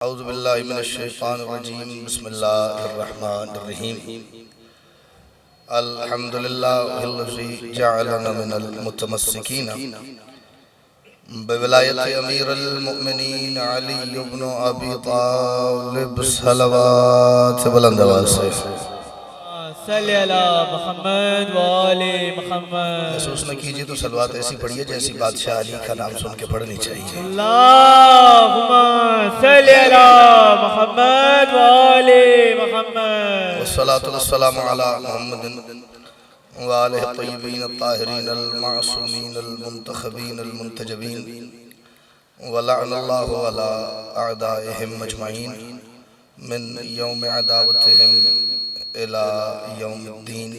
औज़ु बिल्लाहि मिनश शैतानिर रजीम बिस्मिल्लाहिर रहमानिर रहीम अल्हम्दुलिल्लाहिल्लज़ी जअलना मिनल मुतमस्सिकीन बिवलायति अमीरुल मुमिनीन अली इब्न अबी तालिब सलवात बुलंद आवाज़ से सल्ली अला मुहम्मद व आले मुहम्मद। महसूस न कीजिए तो सलवात ऐसी पढ़िए जैसी बादशाह अली का नाम सुन के पढ़नी चाहिए। अल्लाहुम्मा सल्ली अला मुहम्मद व आले मुहम्मद। वस्सलातु वस्सलामु अला मुहम्मदिन व आलिहि तय्यबीन अत्ताहिरीन अल-मासूमीन अल-मुंतखबीन अल-मुंतजबीन व लअनल्लाहु अला अअदाइहिम अजमईन मिन यौम अदावतिहिम इला यौमिद्दीन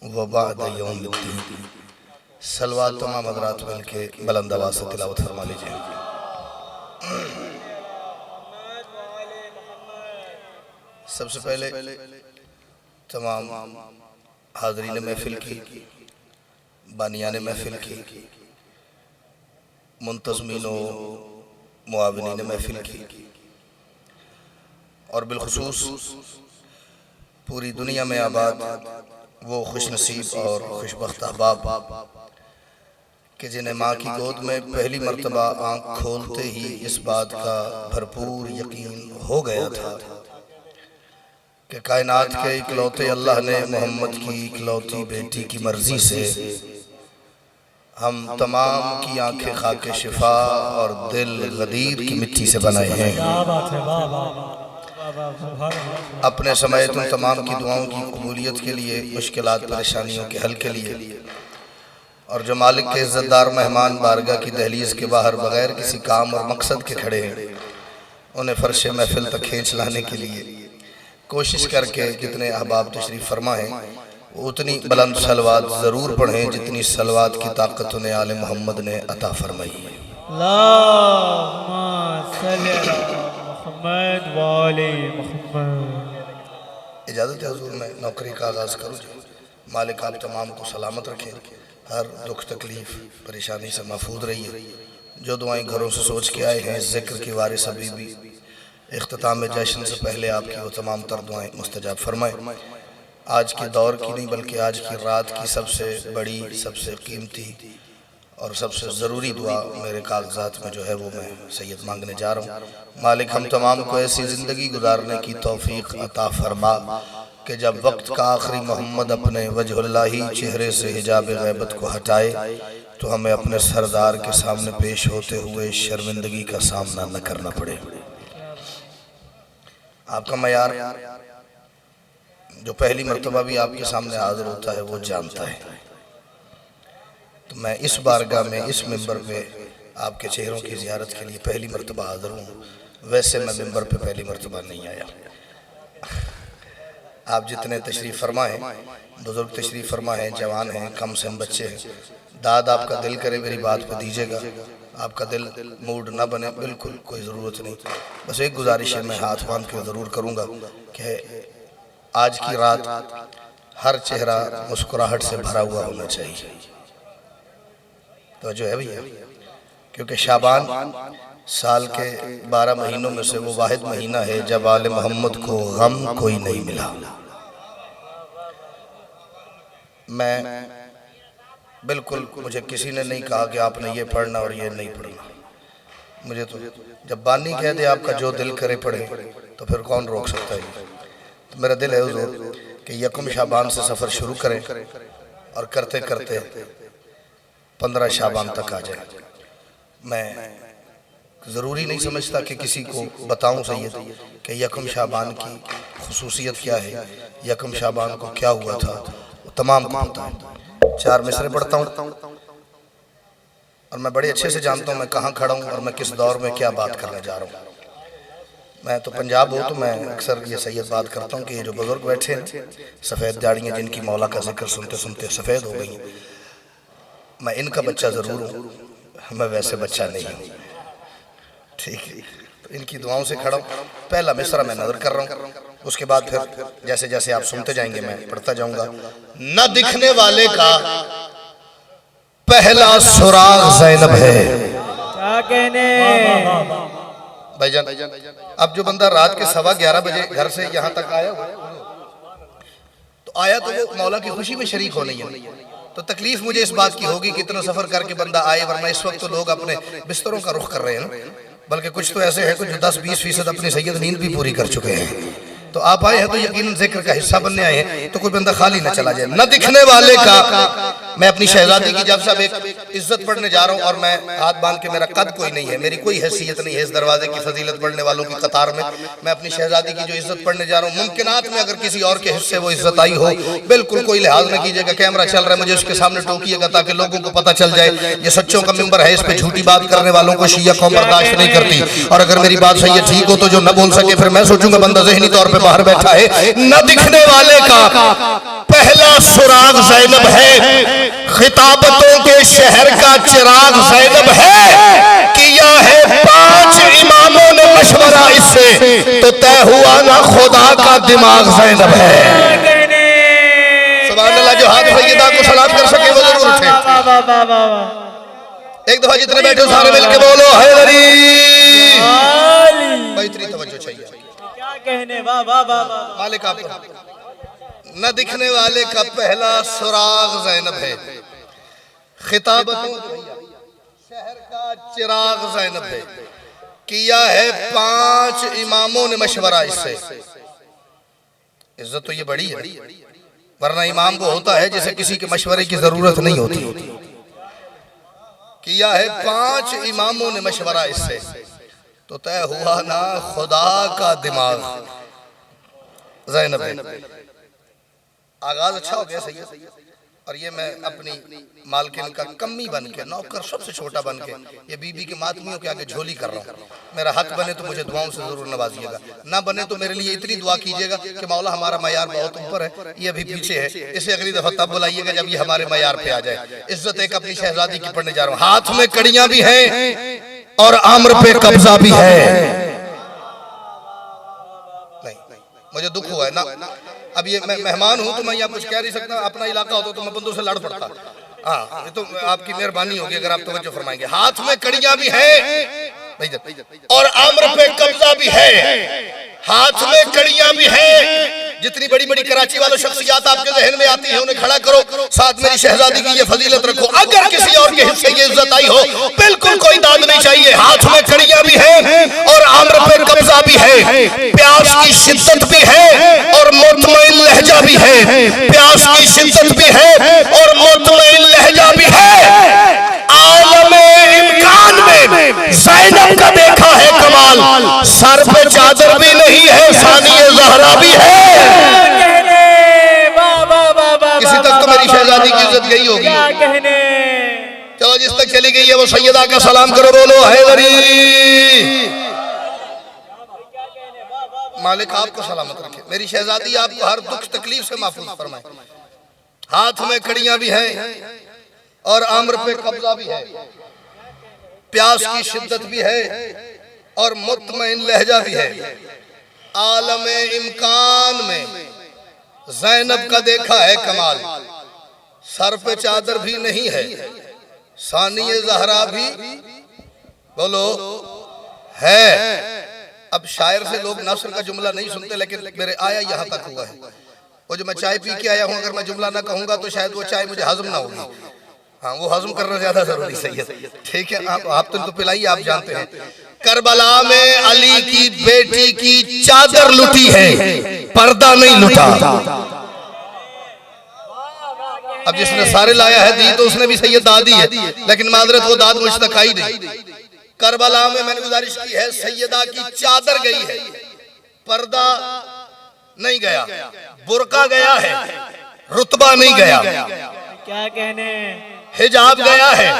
व बाद यौमिद्दीन। सलवात तमाम हज़रात मिलके बुलंद आवाज़ से तिलावत फरमा लीजिए। सबसे पहले तमाम हाज़रीन महफिल की, बानियान महफिल की, मुंतज़मीन व मुआविनीन महफिल की और बिलखुसूस पूरी दुनिया में आबाद वो खुशनसीब और खुशबख्त अहबाब कि जिन्हें माँ की गोद में पहली मर्तबा आँख खोलते ही इस बात का भरपूर यकीन हो गया था कि कायनात के इकलौते अल्लाह ने मोहम्मद की इकलौती बेटी की मर्जी से हम तमाम की आंखें खाके शिफा और दिल गदीर की मिट्टी से बनाए हैं। अपने समय तुम तमाम की दुआओं की कबूलियत के लिए, मुश्किलात परेशानियों के हल के लिए और जो मालिक के इज़्ज़तदार मेहमान बारगाह की दहलीज के बाहर बगैर किसी काम और मकसद के खड़े हैं, उन्हें फर्श महफिल तक खींच लाने के लिए कोशिश करके जितने अहबाब तशरीफ़ फरमा हैं वो उतनी बुलंद सलवात ज़रूर पढ़ें जितनी सलवात की ताकत उन्हें आले मोहम्मद ने अता फरमाई है। अल्लाहुम्मा सल्ली अला मुहम्मद व आले मुहम्मद। इजाज़त है हुज़ूर, मैं नौकरी का आगाज़ करूँ। मालिक आप तमाम को सलामत रखें, हर दुख तकलीफ़ परेशानी से महफूज रहिए। जो दुआएं घरों से सोच के आए हैं ज़िक्र की वारिस अभी भी इख्तिताम जश्न से पहले आपकी वो तमाम तर दुआएं मुस्तजाब फरमाएं। आज के दौर की नहीं बल्कि आज की रात की सबसे बड़ी, सबसे कीमती और सबसे ज़रूरी दुआ मेरे कागज़ात में जो है वो मैं सैयद मांगने जा रहा हूँ। मालिक हम तमाम को ऐसी ज़िंदगी गुजारने की तौफ़ीक़ अता फरमा कि जब वक्त का आखिरी मोहम्मद अपने वजहुल्लाही चेहरे से हिजाब गैबत को हटाए तो हमें अपने सरदार के सामने पेश होते हुए शर्मिंदगी का सामना न करना पड़े। आपका मयार जो पहली मर्तबा भी आपके सामने हाजिर होता है वो जानता है। तो मैं इस बारगाह में, इस मिंबर पे आपके चेहरों की ज़ियारत के लिए पहली मर्तबा हाजिर हूँ। वैसे मैं मिंबर पे पहली मर्तबा नहीं आया। आप जितने तशरीफ़ फरमा हैं, बुज़ुर्ग तशरीफ़ फरमा हैं, जवान हैं, कम से हम बच्चे हैं, दाद आपका दिल करे मेरी बात पे दीजिएगा। आपका दिल मूड ना बने, बिल्कुल कोई ज़रूरत नहीं। बस एक गुजारिश है, मैं हाथ बांध के ज़रूर करूँगा कि आज की रात हर चेहरा मुस्कुराहट से भरा हुआ होना चाहिए। तो जो है भैया, क्योंकि शाबान साल के 12 महीनों में से वो वाहिद महीना है जब आले मोहम्मद को गम कोई नहीं मिला। मैं बिल्कुल, मुझे किसी ने नहीं कहा कि आपने ये पढ़ना और ये नहीं पढ़ना। मुझे तो जब बानी कह दे आपका जो दिल करे पढ़े तो फिर कौन रोक सकता है। तो मेरा दिल है हुज़ूर कि यकम शाबान से सफ़र शुरू करें और करते करते 15 शाबान तक आ जाए। मैं ज़रूरी नहीं समझता कि किसी को बताऊं सैयद कि यकम शाबान की खुसूसियत क्या है, यकम शाबान को क्या हुआ था, वो तमाम को पता है। 4 मिसरे पढ़ता हूँ और मैं बड़े अच्छे से जानता हूँ मैं कहाँ खड़ा हूँ और मैं किस दौर में क्या बात करने जा रहा हूँ। मैं तो पंजाब हूँ तो मैं अक्सर ये सैयद बात करता हूँ कि ये जो बुज़ुर्ग बैठे हैं, सफ़ेद दाढ़ियाँ जिनकी मौला का जिक्र सुनते सुनते सफ़ेद हो गई, मैं इनका बच्चा ज़रूर हूँ, मैं वैसे बच्चा नहीं हूँ। ठीक है, तो इनकी दुआओं से खड़ा हूँ। पहला मिसरा मैं नज़र कर रहा हूँ, उसके बाद फिर जैसे जैसे आप सुनते जाएंगे मैं पढ़ता जाऊँगा। न दिखने वाले का पहला सुराग ज़ैनब है। क्या कहने भाईजान अब जो बंदा रात के 11:15 बजे घर से यहाँ तक आया तो आया तो वो मौला की खुशी में शरीक होने है, तो तकलीफ मुझे इस बात की होगी कि इतना सफर करके बंदा आए, वरना इस वक्त तो लोग अपने बिस्तरों का रुख कर रहे हैं ना, बल्कि कुछ तो ऐसे हैं कुछ 10-20% अपनी सैयद नींद भी पूरी कर चुके हैं। तो आप आए हैं तो यकीनन जिक्र का हिस्सा बनने आए हैं, तो कोई बंदा खाली ना चला जाए। न दिखने वाले का मैं अपनी शहजादी की जब सब एक इज्जत पढ़ने जा रहा हूँ और मैं हाथ बांध के, मेरा कद कोई नहीं है, मेरी कोई हैसियत नहीं है इस दरवाजे की फजीलत पढ़ने वालों की कतार में, मैं अपनी शहजादी की जो इज्जत पढ़ने जा रहा हूँ, मुमकिनात में अगर किसी और के हिस्से वो इज्जत आई हो, बिल्कुल कोई लिहाज न कीजिएगा। कैमरा चल रहा है, मुझे उसके सामने टोकिएगा ताकि लोगों को पता चल जाए ये सच्चों का मिंबर है, इस पे झूठी बात करने वालों को शिया कौम बर्दाश्त नहीं करती। और अगर मेरी बात सही है ठीक हो तो जो न बोल सके फिर मैं सोचूंगा बंदा ज़हनी तौर पे बाहर बैठा है। न दिखने वाले का पहला सुराग ज़ैनब है, खिताबतों के शहर का चिराग ज़ैनब है, किया है 5 इमामों ने मशवरा इससे, तो तय हुआ ना खुदा का दिमाग ज़ैनब है। सुभान अल्लाह, जो हाथ सैयदा को सलाम कर सके वो जरूर उठे। एक दफा जितने बैठे सारे मिलके बोलो हैदरी। भाई इतनी तवज्जो चाहिए, क्या कहने, वाह वाह वाह वाह। मालिक आप न दिखने वाले का पहला सुराग ज़ैनब है, खिताबतों शहर का चिराग ज़ैनब है, किया है 5 इमामों ने मशवरा इससे। इज्जत तो ये बड़ी है, वरना इमाम वो होता है जिसे किसी के मशवरे की जरूरत नहीं होती। किया है 5 इमामों ने मशवरा इससे, तो तय हुआ ना खुदा का दिमाग ज़ैनब है। आगाज अच्छा हो गया सही। और ये मैं अपनी मालकिन का कमी बन के, नौकर सबसे छोटा बन के, ये बीबी के मातमियों के आगे झोली कर रहा हूँ। मेरा हक बने तो मुझे दुआओं से जरूर नवाजिएगा, ना बने तो मेरे लिए इतनी दुआ कीजिएगा कि मौला हमारा मयार बहुत ऊपर है, ये अभी पीछे है, इसे अगली दफा तब बुलाइएगा जब ये हमारे मयार पे आ जाए। इज्जत एक अपनी शहजादी की पढ़ने जा रहा हूँ, हाथ में कड़ियां भी हैं और आम्र पे कब्जा भी है। नहीं मुझे दुख हुआ है ना, अब ये मैं मेहमान हूं तो मैं यहाँ कुछ कह नहीं सकता, अपना इलाका होता तो मैं बंदों से लड़ पड़ता। हाँ ये तो आपकी मेहरबानी होगी अगर आप तवज्जो फरमाएंगे। हाथ में कड़ियां भी है और आम्र पे कब्जा भी है, हाथ में कड़ियां भी है। जितनी बड़ी बड़ी कराची वालों शख्सियात आपके जहन में आती है उन्हें खड़ा करो, साथ मेरी शहजादी की ये फजीलत रखो। अगर किसी और के हिस्से ये इज्जत आई हो बिल्कुल कोई दाद नहीं चाहिए। हाथ में कड़ियां भी है और आम्र पे कब्जा भी है, प्यास की शिद्दत भी है और मुतमईन लहजा भी है, प्यास की शिद्दत भी है और मुतमईन लहजा भी है। आलमे इम्कान में ज़ैनब का देखा है कमाल, सर पे चादर भी नहीं है, सानिए ज़हरा भी है। किसी तक तो मेरी शहजादी की इज्जत गई होगी। चलो जिस तक चली गई है वो सैयदा का सलाम करो, बोलो हैदरी। मालिक आपको सलामत रखे, मेरी शहजादी आपको हर दुख तकलीफ से महफूज फरमाए। हाथ में कड़ियां भी हैं और आम्र पे कब्जा भी है, प्यास की शिद्दत भी है और मुतमईन लहजा भी है। आलमे इम्कान में ज़ैनब का देखा है कमाल, सर पे चादर भी नहीं है, सानिए ज़हरा भी बोलो है। अब शायर से लोग नस्र का जुमला नहीं सुनते, लेकिन मेरे आया यहाँ तक हुआ है। वो जो मैं चाय पी के आया हूँ, अगर मैं जुमला ना कहूँगा तो शायद वो चाय मुझे हजम ना होगी। हाँ वो हजम करना ज्यादा जरूरी सही है, ठीक है। आप तो पिलाइए, आप जानते हैं करबला में अली की बेटी की चादर लुटी है, पर्दा नहीं लुटा। अब जिसने सारे लाया है दी तो उसने भी सही दाद दी है, लेकिन मादरत वो दाद मुझ तक आई नहीं। करबला में मैंने गुजारिश की है, सैयदा की चादर गई है, पर्दा नहीं गया, बुर्का गया है, रुतबा नहीं गया, क्या कहने, हिजाब गया है,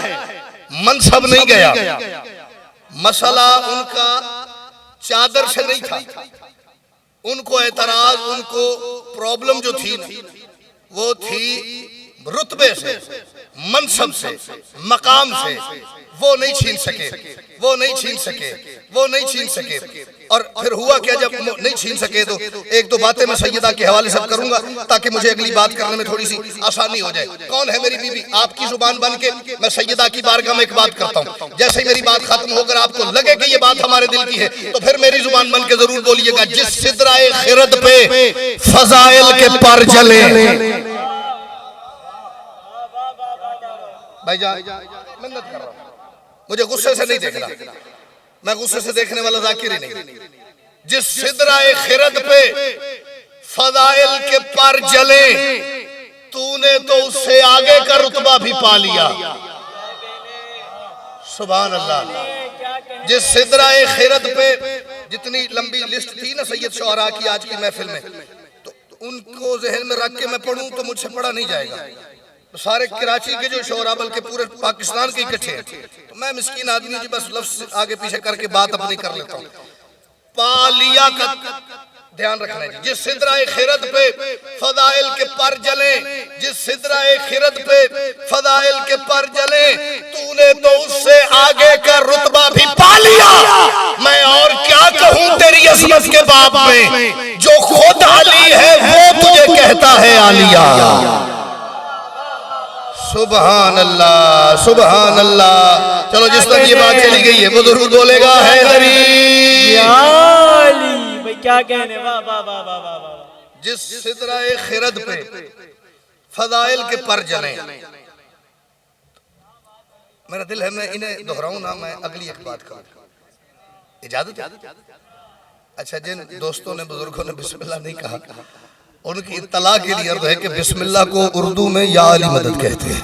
मनसब नहीं गया। मसला उनका चादर से नहीं था, उनको एतराज, उनको प्रॉब्लम जो थी वो थी रुतबे से, मनसब से, मकाम से वो नहीं छीन सके, वो नहीं छीन सके, वो नहीं छीन सके। और फिर हुआ क्या, जब नहीं छीन सके तो एक दो बातें मैं सैयदा के हवाले से करूंगा ताकि मुझे अगली बात करने में थोड़ी सी आसानी हो जाए। कौन है मेरी बीवी? आपकी जुबान बन के मैं सैयदा की बारगाह में एक बात करता हूँ, जैसे ही मेरी बात खत्म होकर आपको लगे कि ये बात हमारे दिल की है तो फिर मेरी जुबान बन के जरूर बोलिएगा, जिस सिदराए खिरद पे फजाइल के पर जले। भाईजान मिन्नत कर रहा हूं, मुझे गुस्से से नहीं देखना, मैं गुस्से से देखने वाला जाकिर ही नहीं। जिस सिदराए खिरद पे फजाइल के पर जले, तूने तो उससे आगे का रुतबा भी पा लिया। सुभान अल्लाह। जिस सिदराए खिरद पे, जितनी लंबी लिस्ट थी ना सैयद शुअरा की आज की महफिल में, तो उनको जहन में रख के मैं पढ़ूं तो मुझसे पढ़ा नहीं जाएगा। तो सारे कराची के जो शोरा बल्कि पूरे पाकिस्तान के इकट्ठे हैं, तो मैं मिस्कीन आदमी जी बस लफ्ज आगे पीछे करके बात अपनी कर लेता हूँ। पालिया का ध्यान रखना है। जिस सिदराए खिरद पे फदाइल के पर जले, जिस सिदराए खिरद पे फदाइल के पर जले, तूने तो उससे आगे का रुतबा भी पा लिया। मैं और क्या कहूँ तेरी अज़मत के बाब में, जो खुद अली है वो तुझे कहता है आलिया। सुभान अल्लाह, सुभान अल्लाह। चलो जिस तक ये बात चली गई है वो जरूर बोलेगा हैदरी। भाई क्या कहने, वाह वाह वाह वाह वाह वाह। जिस सिदराए खिरद पे फदाइल के पर जले, मेरा दिल है मैं इन्हें दोहराऊं ना, मैं अगली एक बात कहूं, इजाजत है? अच्छा, जिन दोस्तों ने बुजुर्गों ने बिस्मिल्लाह नहीं कहा उनकी इत्तला के लिए अर्ज है कि बिस्मिल्लाह को उर्दू में या अली मदद कहते हैं।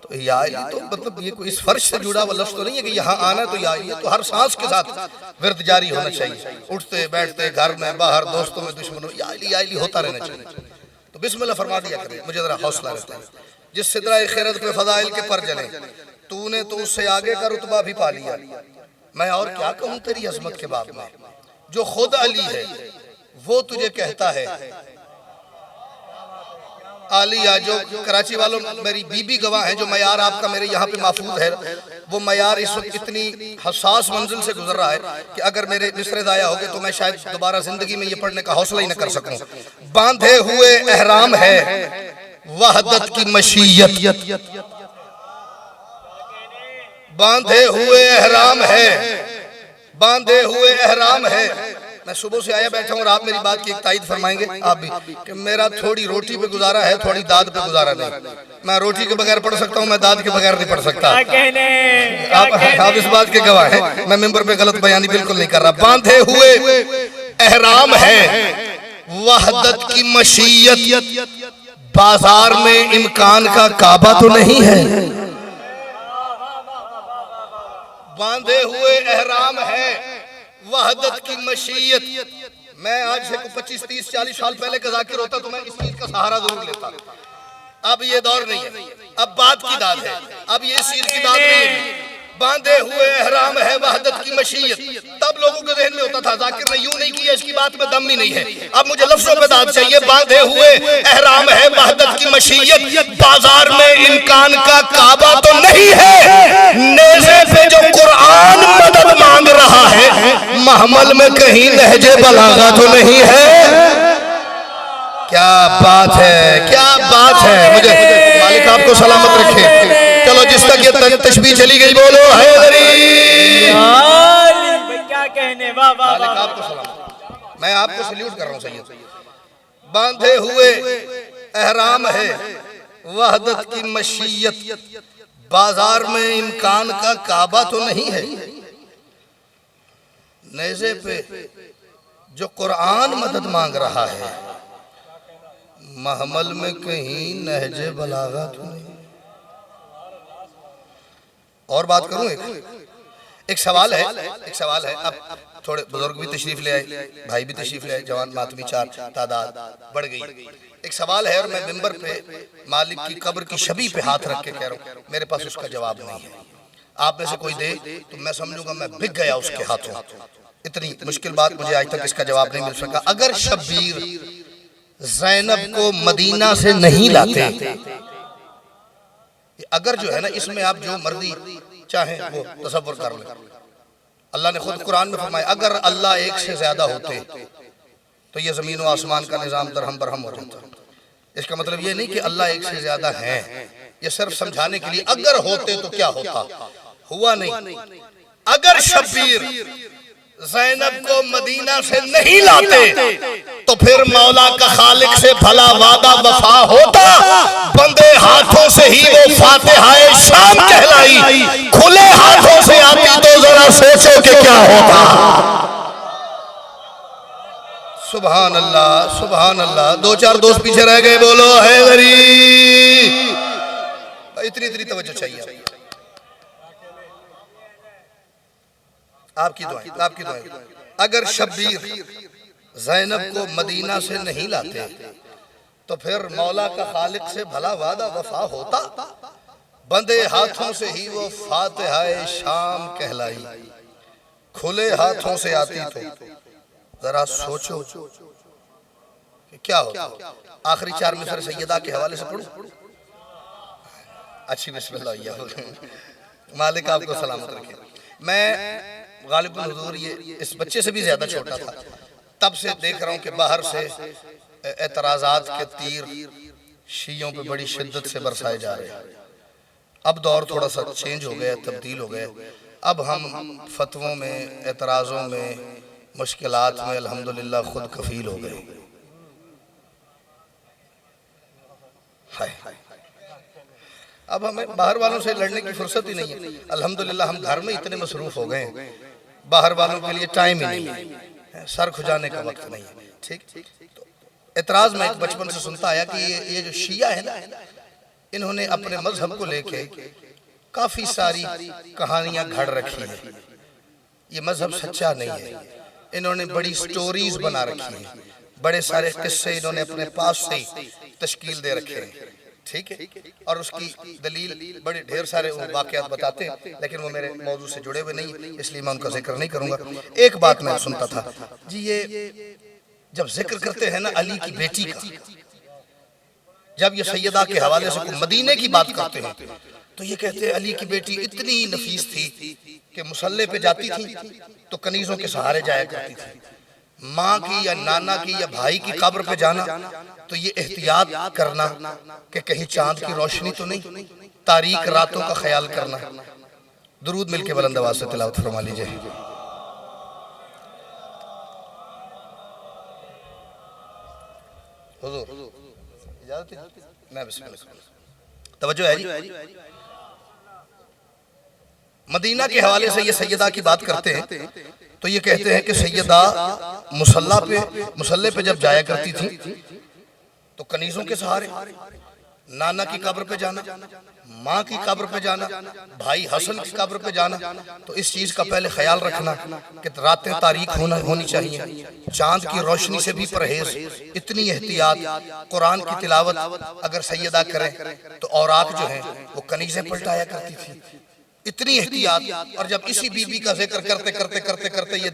तो या अली तो मतलब ये कोई इस फर्श से जुड़ा हुआ लफ्ज तो नहीं है कि यहाँ आना तो या अली, तो हर सांस के साथ विर्द जारी होना चाहिए, उठते बैठते घर में बाहर दोस्तों में दुश्मनों या अली होता रहना चाहिए। तो बिस्मिल्लाह फरमा दिया करें, मुझे जरा हौसला रहता है। जिस सिदराए खिरद पे फदाइल के पर जले, तूने तो उससे आगे का रुतबा भी पा लिया। मैं और क्या कहूँ तेरी अजमत के बाब में, जो खुद अली है वो तुझे कहता है आलिया। जो कराची वालों, मेरी बीबी गवाह है, जो मयार आपका मेरे यहाँ पे महफूज है, वो मयार इस वक्त इतनी हसास मंजिल से गुजर रहा है कि अगर मेरे मिसरे दाया हो गए तो मैं शायद दोबारा जिंदगी में ये पढ़ने का हौसला ही न कर सकूं। बांधे हुए एहराम है वहदत की मशीयत, बांधे हुए एहराम है, बांधे हुए एहराम है। मैं सुबह से आया बैठा हूँ और आप मेरी बात की एक तायद फरमाएंगे आप भी कि मेरा थोड़ी रोटी पे गुजारा है, थोड़ी दाद पे गुजारा नहीं। मैं रोटी के बगैर पढ़ सकता हूँ, मैं दाद के बगैर नहीं पढ़ सकता। आप इस बात के गवाह हैं, मैं मिंबर पे गलत बयानी बिल्कुल नहीं कर रहा। बांधे हुए एहराम है वहदत की मशीयत, बाजार में इम्कान का काबा तो नहीं है। बांधे हुए एहराम है वहदत की मशीयत। मैं आज से 25, 30, 40 साल पहले का जाकिर होता तो मैं इस चीज का सहारा जरूर लेता। अब ये दौर नहीं है, अब बात की दाद है, अब ये चीज की दाद नहीं है। बांधे हुए एहराम है वहदत की मशीयत। तब लोगों के जहन में होता था जाकिर ने यूं नहीं किया, इसकी बात में दम ही नहीं है। अब मुझे लफ्जों पे दाद चाहिए। बांधे हुए एहराम है वहदत की मशीयत, बाजार में इम्कान का काबा तो नहीं है। नेज़े पे जो कुरान मदद मांग रहा है, महमल में कहीं नहजे बलागा तो नहीं है। क्या बात है, क्या बात है। मुझे मालिक आपको सलामत रखे। चलो जिस तक ये तशबीह चली गई बोलो हैदरी। क्या कहने, वाह वाह मालिक आपको सलामत। मैं आपको सल्यूट कर रहा हूँ सैयद। बांधे हुए एहराम है वहदत की मशीयत, बाजार में इम्कान का काबा तो नहीं है। नेज़े पे जो कुरान मदद मांग रहा है, महमल में कहीं नहजे बलागा तो नहीं। और बात करूं, एक सवाल है, एक सवाल है। अब थोड़े बुजुर्ग भी तशरीफ ले आए, भाई भी तशरीफ ले आए, जवान मातमी चार तादाद बढ़ गई। एक सवाल है और मैं मिंबर पे मालिक की कब्र की छवि पे हाथ रख के कह रहा हूँ, मेरे पास उसका जवाब नहीं है। आप में से कोई दे तो मैं समझूंगा मैं बिक गया उसके हाथों। इतनी मुश्किल बात, मुझे आज तक इसका जवाब नहीं मिल सका। अगर शब्बीर ज़ैनब को मदीना से नहीं लाते। अगर जो है ना, इसमें आप जो मर्जी चाहे वो तसव्वुर कर लें। अल्लाह ने खुद कुरान में फरमाया, अगर अल्लाह एक से ज्यादा होते तो ये जमीन व आसमान का निजाम दरहम बरहम हो जाता। इसका मतलब ये नहीं कि अल्लाह एक से ज्यादा है, ये सिर्फ समझाने के लिए, अगर होते तो क्या होता, हुआ नहीं। अगर शब्बीर ज़ैनब को मदीना से नहीं लाते तो फिर मौला का खालिक से भला वादा वफा होता। बंदे हाथों से ही वो फातिहाए शाम कहलाई, खुले हाथों से आती तो जरा सोचो कि क्या होता। सुभान अल्लाह, सुभान अल्लाह। दो चार दोस्त पीछे रह गए, बोलो है गरी। इतनी इतनी तवज्जो चाहिए आपकी दुआएं, आपकी दुआएं। अगर शब्बीर ज़ैनब को मदीना से नहीं लाते तो फिर मौला का खालिक से भला वादा वफा होता। बंदे हाथों से ही वो फातिहाए शाम कहलाई, खुले हाथों से आती तो जरा सोचो कि क्या होता। आखिरी चार मिसर सैयदा के हवाले से पढ़ूं। अच्छी बिस्मिल्लाह। मालिक आपको सलामत रखे। मैं गालिबुल हुजूर ये इस बच्चे से भी ज्यादा छोटा था, तब से देख रहा हूँ कि बाहर से एतराजात के तीर शियों पे बड़ी शिद्दत से बरसाए जा रहे हैं। अब दौर थोड़ा सा चेंज हो गया, तब्दील हो गया। अब हम फतवों में, एतराज़ों में, मुश्किलात में अल्हम्दुलिल्लाह खुद कफील हो गए। अब हमें बाहर वालों से लड़ने की फुर्सत ही नहीं है। अल्हम्दुलिल्लाह हम घर में इतने मसरूफ हो गए हैं, बाहर वालों के लिए टाइम ही नहीं है, सर खुजाने का वक्त नहीं है। ठीक, तो एतराज मैं बचपन से सुनता आया कि ये जो शिया है ना, इन्होंने अपने मजहब को लेके काफी सारी कहानियां घड़ रखी है। ये मजहब सच्चा नहीं है, इन्होंने बड़ी स्टोरीज बना रखी है, बड़े सारे किस्से इन्होंने अपने पास से तश्कील दे रखे हैं। ठीक है, और उसकी दलील बड़े ढेर सारे वाकयात बताते हैं, लेकिन वो मेरे मौजू से जुड़े हुए नहीं, इसलिए मैं उनका जिक्र नहीं करूंगा। एक बात मैं सुनता था जी, ये जब जिक्र करते हैं ना अली की बेटी का, जब ये सैयदा के हवाले से मदीने की बात करते हैं तो ये कहते हैं अली की बेटी इतनी नफीस थी कि मुसल्ले पे जाती थी तो कनीजों के सहारे जाया करती थी। माँ की या नाना की या भाई की कब्र पे जाना तो ये एहतियात करना कि कहीं चांद की रोशनी तो नहीं, तारीक रातों का ख्याल करना। दुरूद मिलके बुलंद आवाज से तिलावत फरमा लीजिए। हुजूर इजाजत है? मैं बिस्मिल्लाह। तवज्जो है जी। मदीना के हवाले से ये सैयदा की बात करते हैं तो ये कहते हैं कि सैयदा मुसल्ले पे जब जाया करती थी तो कनीजों के सहारे, नाना की कब्र पे जाना, माँ की कब्र पे जाना, भाई हसन की कब्र पे जाना, तो इस चीज का पहले ख्याल रखना कि रातें तारीक होनी चाहिए, चांद की रोशनी से भी परहेज, इतनी एहतियात, कुरान की तिलावत अगर सैयदा करें तो औरात जो है वो कनीजें पलटाया करती थी, इतनी एहतियात। और जब इसी बीबी का जिक्र करते करते करते करते ये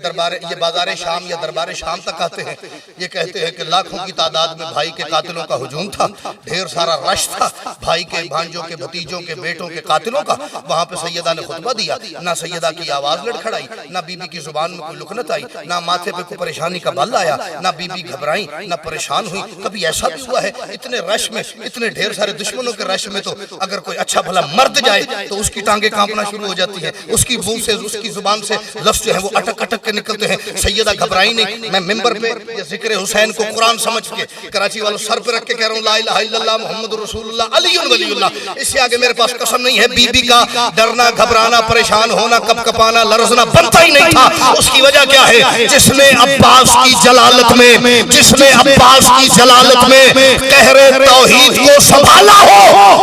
बाजार शाम या दरबार शाम तक आते हैं, ये कहते हैं कि लाखों की तादाद में भाई के कातिलों का हुजूम था, ढेर सारा रश था, भाई के भांजों के भतीजों के बेटों के कातिलों का। वहां पे सैयदा ने खुतबा दिया, ना सैयदा की आवाज लड़खड़ाई, ना बीबी की जुबान में कोई लुकनत आई, ना माथे पे कोई परेशानी का बल आया, ना बीबी घबराई, ना परेशान हुई। कभी ऐसा भी हुआ है इतने रश में, इतने ढेर सारे दुश्मनों के रश में, तो अगर कोई अच्छा भला मर्द जाए तो उसकी टांगे कांपना शुरू हो जाती है, उसकी मुंह से, उसकी जुबान से लफ्ज जो है वो अटक अटक के निकलते हैं। सैयदा घबराई नहीं। मैं मिंबर पे ये जिक्र हुसैन को कुरान समझ के कराची वालों सर पे रख के कह रहा हूं, ला इलाहा इल्लल्लाह मुहम्मदुर रसूलुल्लाह अलीयुन वलीयुल्लाह। इससे आगे मेरे पास कसम नहीं है। बीबी का डरना, घबराना, परेशान होना, कपकपाना, लरजना बनता ही नहीं था। उसकी वजह क्या है? जिसने अब्बास की जलालत में, जिसने अब्बास की जलालत में कहरे तौहीद को संभाला हो,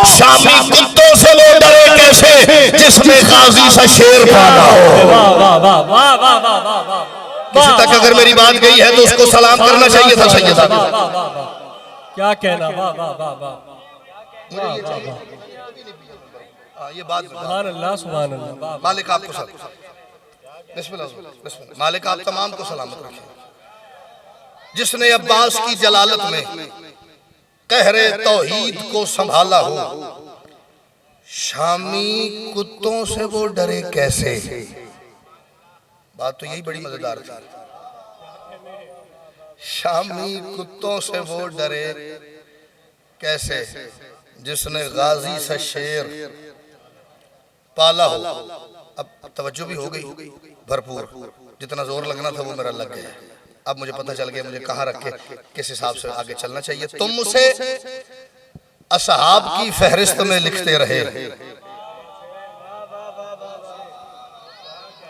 शामी कुत्तों से वो डरे कैसे जिसने गाजी सा शेर पाला हो। किसी तक अगर मेरी बात गई है तो उसको सलाम करना चाहिए था सैयदा। क्या कहना, वाह वाह वाह वाह, ये बात सुभान अल्लाह, सुभान अल्लाह। मालिक आपको सलाम, बिस्मिल्लाह, बिस्मिल्लाह। मालिक आप तमाम को सलामत रखें। जिसने अब्बास की जलालत में कहरे तौहीद को संभाला हो, शामी कुत्तों से वो डरे कैसे। बात तो यही बड़ी मजेदार थी। शामी कुत्तों से वो डरे कैसे, जिसने गाजी सा शेर पाला हो। अब तवज्जो भी हो गई भरपूर, जितना जोर लगना था वो मेरा लग गया। अब मुझे पता चल गया मुझे कहाँ रख के किस हिसाब से आगे चलना चाहिए। तुम मुझसे असहाब की फहरिस्त में लिखते रहे।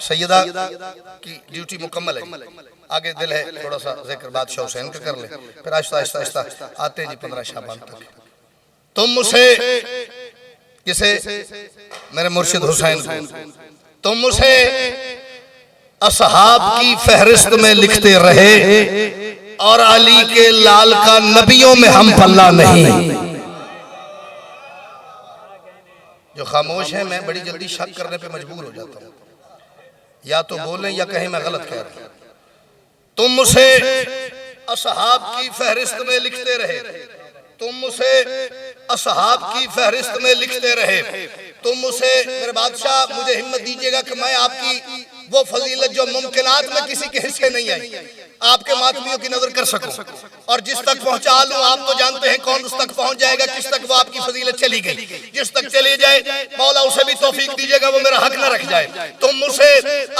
सैयदा की ड्यूटी मुकम्मल है, आगे दिल है थोड़ा सा जिक्र बादशाह हुसैन का कर ले, फिर आहिस्ता आहिस्ता आहिस्ता आते हैं जी 15 शाबान तक। तुम मुझसे, किसे, मेरे मुर्शिद हुसैन, तुम मुझसे असहाब की फहरिस्त में लिखते रहे और अली के लाल का नबियों में हम पल्ला नहीं। जो खामोश है मैं बड़ी जल्दी शक करने पे मजबूर हो जाता हूं, या तो बोलें या कहें मैं गलत कह रहा हूं। तुम मुझसे असहाब की फहरिस्त में लिखते रहे, तुम मुझसे असहाब की फहरिस्त में लिखते रहे, तुम मुझसे, मेरे बादशाह मुझे हिम्मत दीजिएगा कि मैं आपकी वो फजीलत जो मुमकिनात में किसी के हिस्से नहीं आई, आपके मातमियों की नजर कर सकूं और जिस तक पहुंचा लूं। आप तो जानते हैं कौन उस तक पहुंच जाएगा किस तक वो आपकी फजीलत चली गई। जिस तक चली जाए मौला उसे भी तौफीक दीजिएगा वो मेरा हक न रख जाए। तुम मुझसे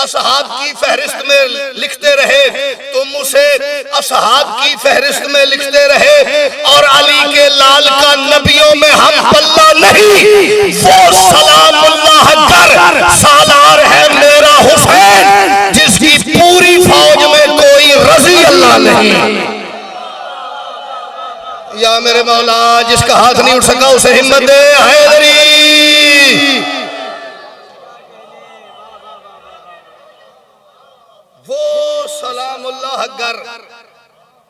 असहाब की फहरिस्त में लिखते रहे, तुम मुझसे असहाब की फहरिस्त में लिखते रहे और अली के लाल का नबियों में हम पल्ला नहीं। वो सलामुल्लाह कर सालार है मेरा हुसैन, जिसकी पूरी फौज में कोई रजी अल्लाह नहीं। या मेरे मौला जिसका हाथ नहीं उठ सका उसे हिम्मत दे हैदरी। वो सलामुल्लाह कर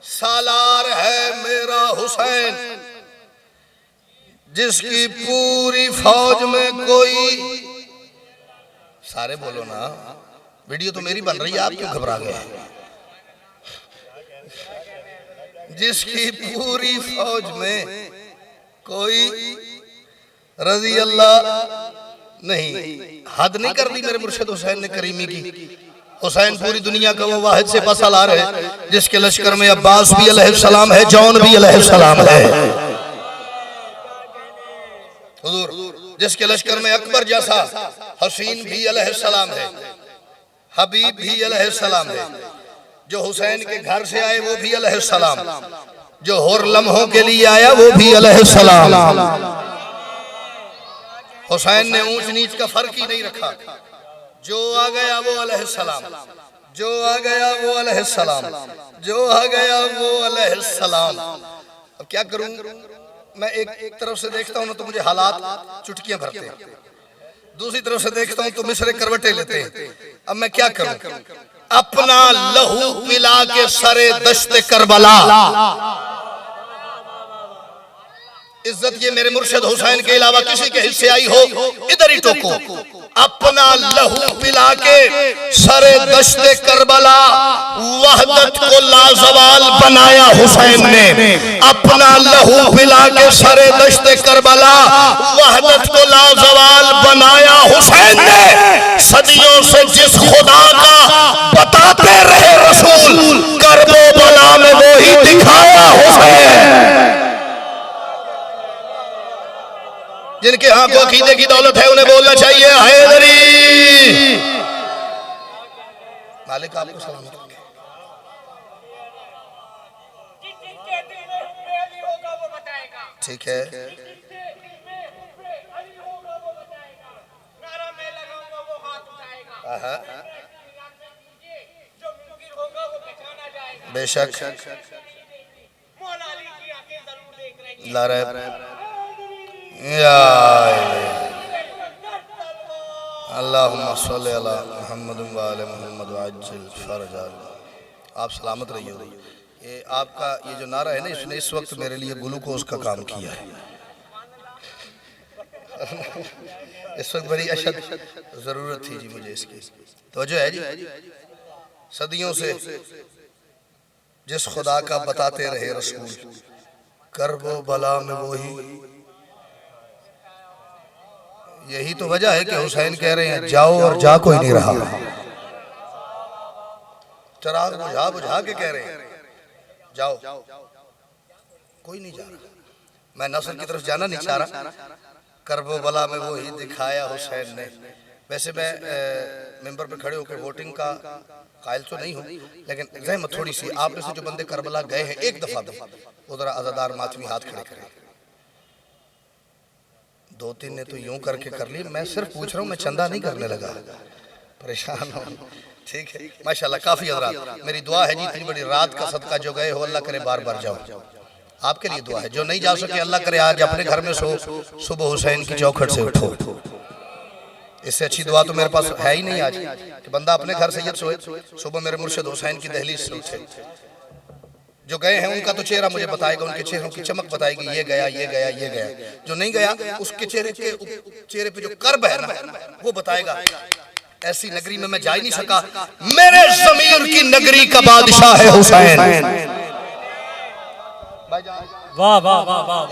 सालार है मेरा हुसैन, जिसकी पूरी फौज में कोई, सारे बोलो ना, वीडियो तो मेरी बन रही है, आप क्यों घबरा गए। जिसकी पूरी फौज में कोई रजी अल्लाह नहीं। हद नहीं कर दी मेरे मुर्शिद हुसैन ने करीमी की। हुसैन पूरी दुनिया का वो वाहिद से बसलार है जिसके लश्कर में अब्बास भी अलैहिस्सलाम है, जौन भी अलैहिस्सलाम है, हुजूर जिसके लश्कर में अकबर जैसा हसीन भी अलैहिस्सलाम है, हबीब भी अलैहिस्सलाम है, जो हुसैन के घर से आए वो भी अलैहिस्सलाम, जो हुर लम्हों के लिए आया वो भी अलैहिस्सलाम। हुसैन ने ऊंच नीच का फर्क ही नहीं रखा, जो आ गया वो अलैहिस्सलाम, जो आ गया वो अलैहिस्सलाम, जो आ गया वो अलैहिस्सलाम। अब क्या करूं मैं, एक तरफ से देखता हूं ना तो मुझे हालात चुटकियां भरते हैं, दूसरी तरफ से देखता हूं तो मिसरे करवटे लेते हैं। अब मैं क्या करूं, अपना लहू पिला के सरे दश्ते करबला। इज्जत ये मेरे मुर्शिद हुसैन के अलावा किसी के हिस्से आई हो इधर ही टोको। अपना लहू पिला के सरे दश्ते करबला, वहदत को लाजवाल बनाया हुसैन ने। अपना लहू पिला के सरे दश्ते करबला, वहदत को लाजवाल बनाया हुसैन ने। सदियों से जिस खुदा का बताते रहे रसूल, करबो बला में वो ही दिखाया हुसैन। जिनके हाथ को अकीदे की दौलत है उन्हें बोलना चाहिए हैदरी। मालिक आपको सलामत रखे। ठीक है, बेशक लारे अल्लाहुम्मा सल्ली अला मुहम्मद व आले मुहम्मद वअज्जिल फरजा। आप सलामत रहिए। ये आपका ये जो नारा है ना, इसने इस वक्त मेरे लिए ग्लूकोज का काम किया है। इस वक्त बड़ी अशद जरूरत थी जी मुझे इसकी। तो जो है जी, सदियों से जिस खुदा का बताते रहे रसूल, करबो बला में वही। यही तो वजह है कि हुसैन कह रहे हैं जाओ और जा कोई नहीं रहा। चिराग बुझा बुझा के कह रहे हैं जाओ, कोई नहीं जा रहा। मैं नस्र की तरफ जाना नहीं चाह रहा, करबो बला में वही दिखाया हुसैन ने। वैसे मैं मेंबर पे खड़े होकर वोटिंग का कायल तो नहीं हूँ, लेकिन जहमत थोड़ी सी, आप में से जो बंदे करबला गए हैं एक दफा भी उधर आजादार मातमी हाथ खड़े करें। दो तीन ने तो यूं करके कर ली, मैं सिर्फ पूछ रहा हूँ, मैं चंदा नहीं करने लगा, परेशान हो। ठीक है माशाल्लाह, काफी हज़रात, मेरी दुआ है जी इतनी बड़ी रात का सदका जो गए हो अल्लाह करे बार बार जाओ। आपके लिए दुआ है, जो नहीं जा सके अल्लाह करे आज अपने घर में सो, सुबह हुसैन की चौखट से उठो। इससे अच्छी दुआ तो मेरे पास है ही नहीं आज कि बंदा अपने घर सैयद सोए, सुबह मेरे मुर्शिद हुसैन की दहलीज से उठे। जो गए हैं उनका तो चेहरा मुझे बताएगा, उनके चेहरों की चमक बताएगी, ये गया ये गया ये गया। जो नहीं गया उसके चेहरे पे जो कर्ब है ना वो बताएगा। ऐसी नगरी में मैं जा ही नहीं सका, मेरे ज़मीर की नगरी का बादशाह है हुसैन। वाह वाह वाह वाह,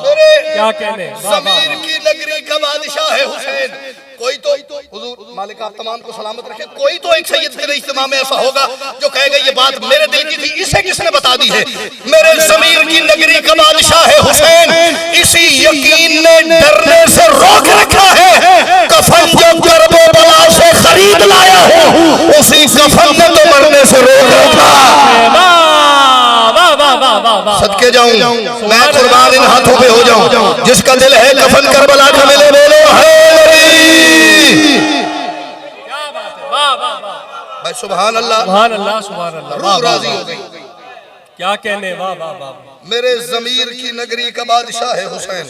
क्या कहने, ज़मीर की नगरी का बादशाह है हुसैन। कोई तो हुजूर मालिक आप तमाम को सलामत रखे, कोई तो एक सैयद के इज्तिमा में ऐसा होगा जो कहेगा ये बात मेरे दिल की थी, इसे किसने बता दी है। मेरे ज़मीर की नगरी का बादशाह है हुसैन, इसी यकीन ने डरने से रोक रखा है। कफन जो करबो बला से खरीद लाया हूँ, उसी कफन ने तो मरने से रोक रखा। सदके जाऊं मैं, कुर्बान इन हाथों पे हो जाऊं, जिसका दिल है कफन करबला का मिले, बोलो भाई सुभान अल्लाह सुभान अल्लाह सुभान अल्लाह, रूह राजी हो गई। क्या कहने, वाह वाह वाह। मेरे ज़मीर की नगरी का बादशाह है हुसैन,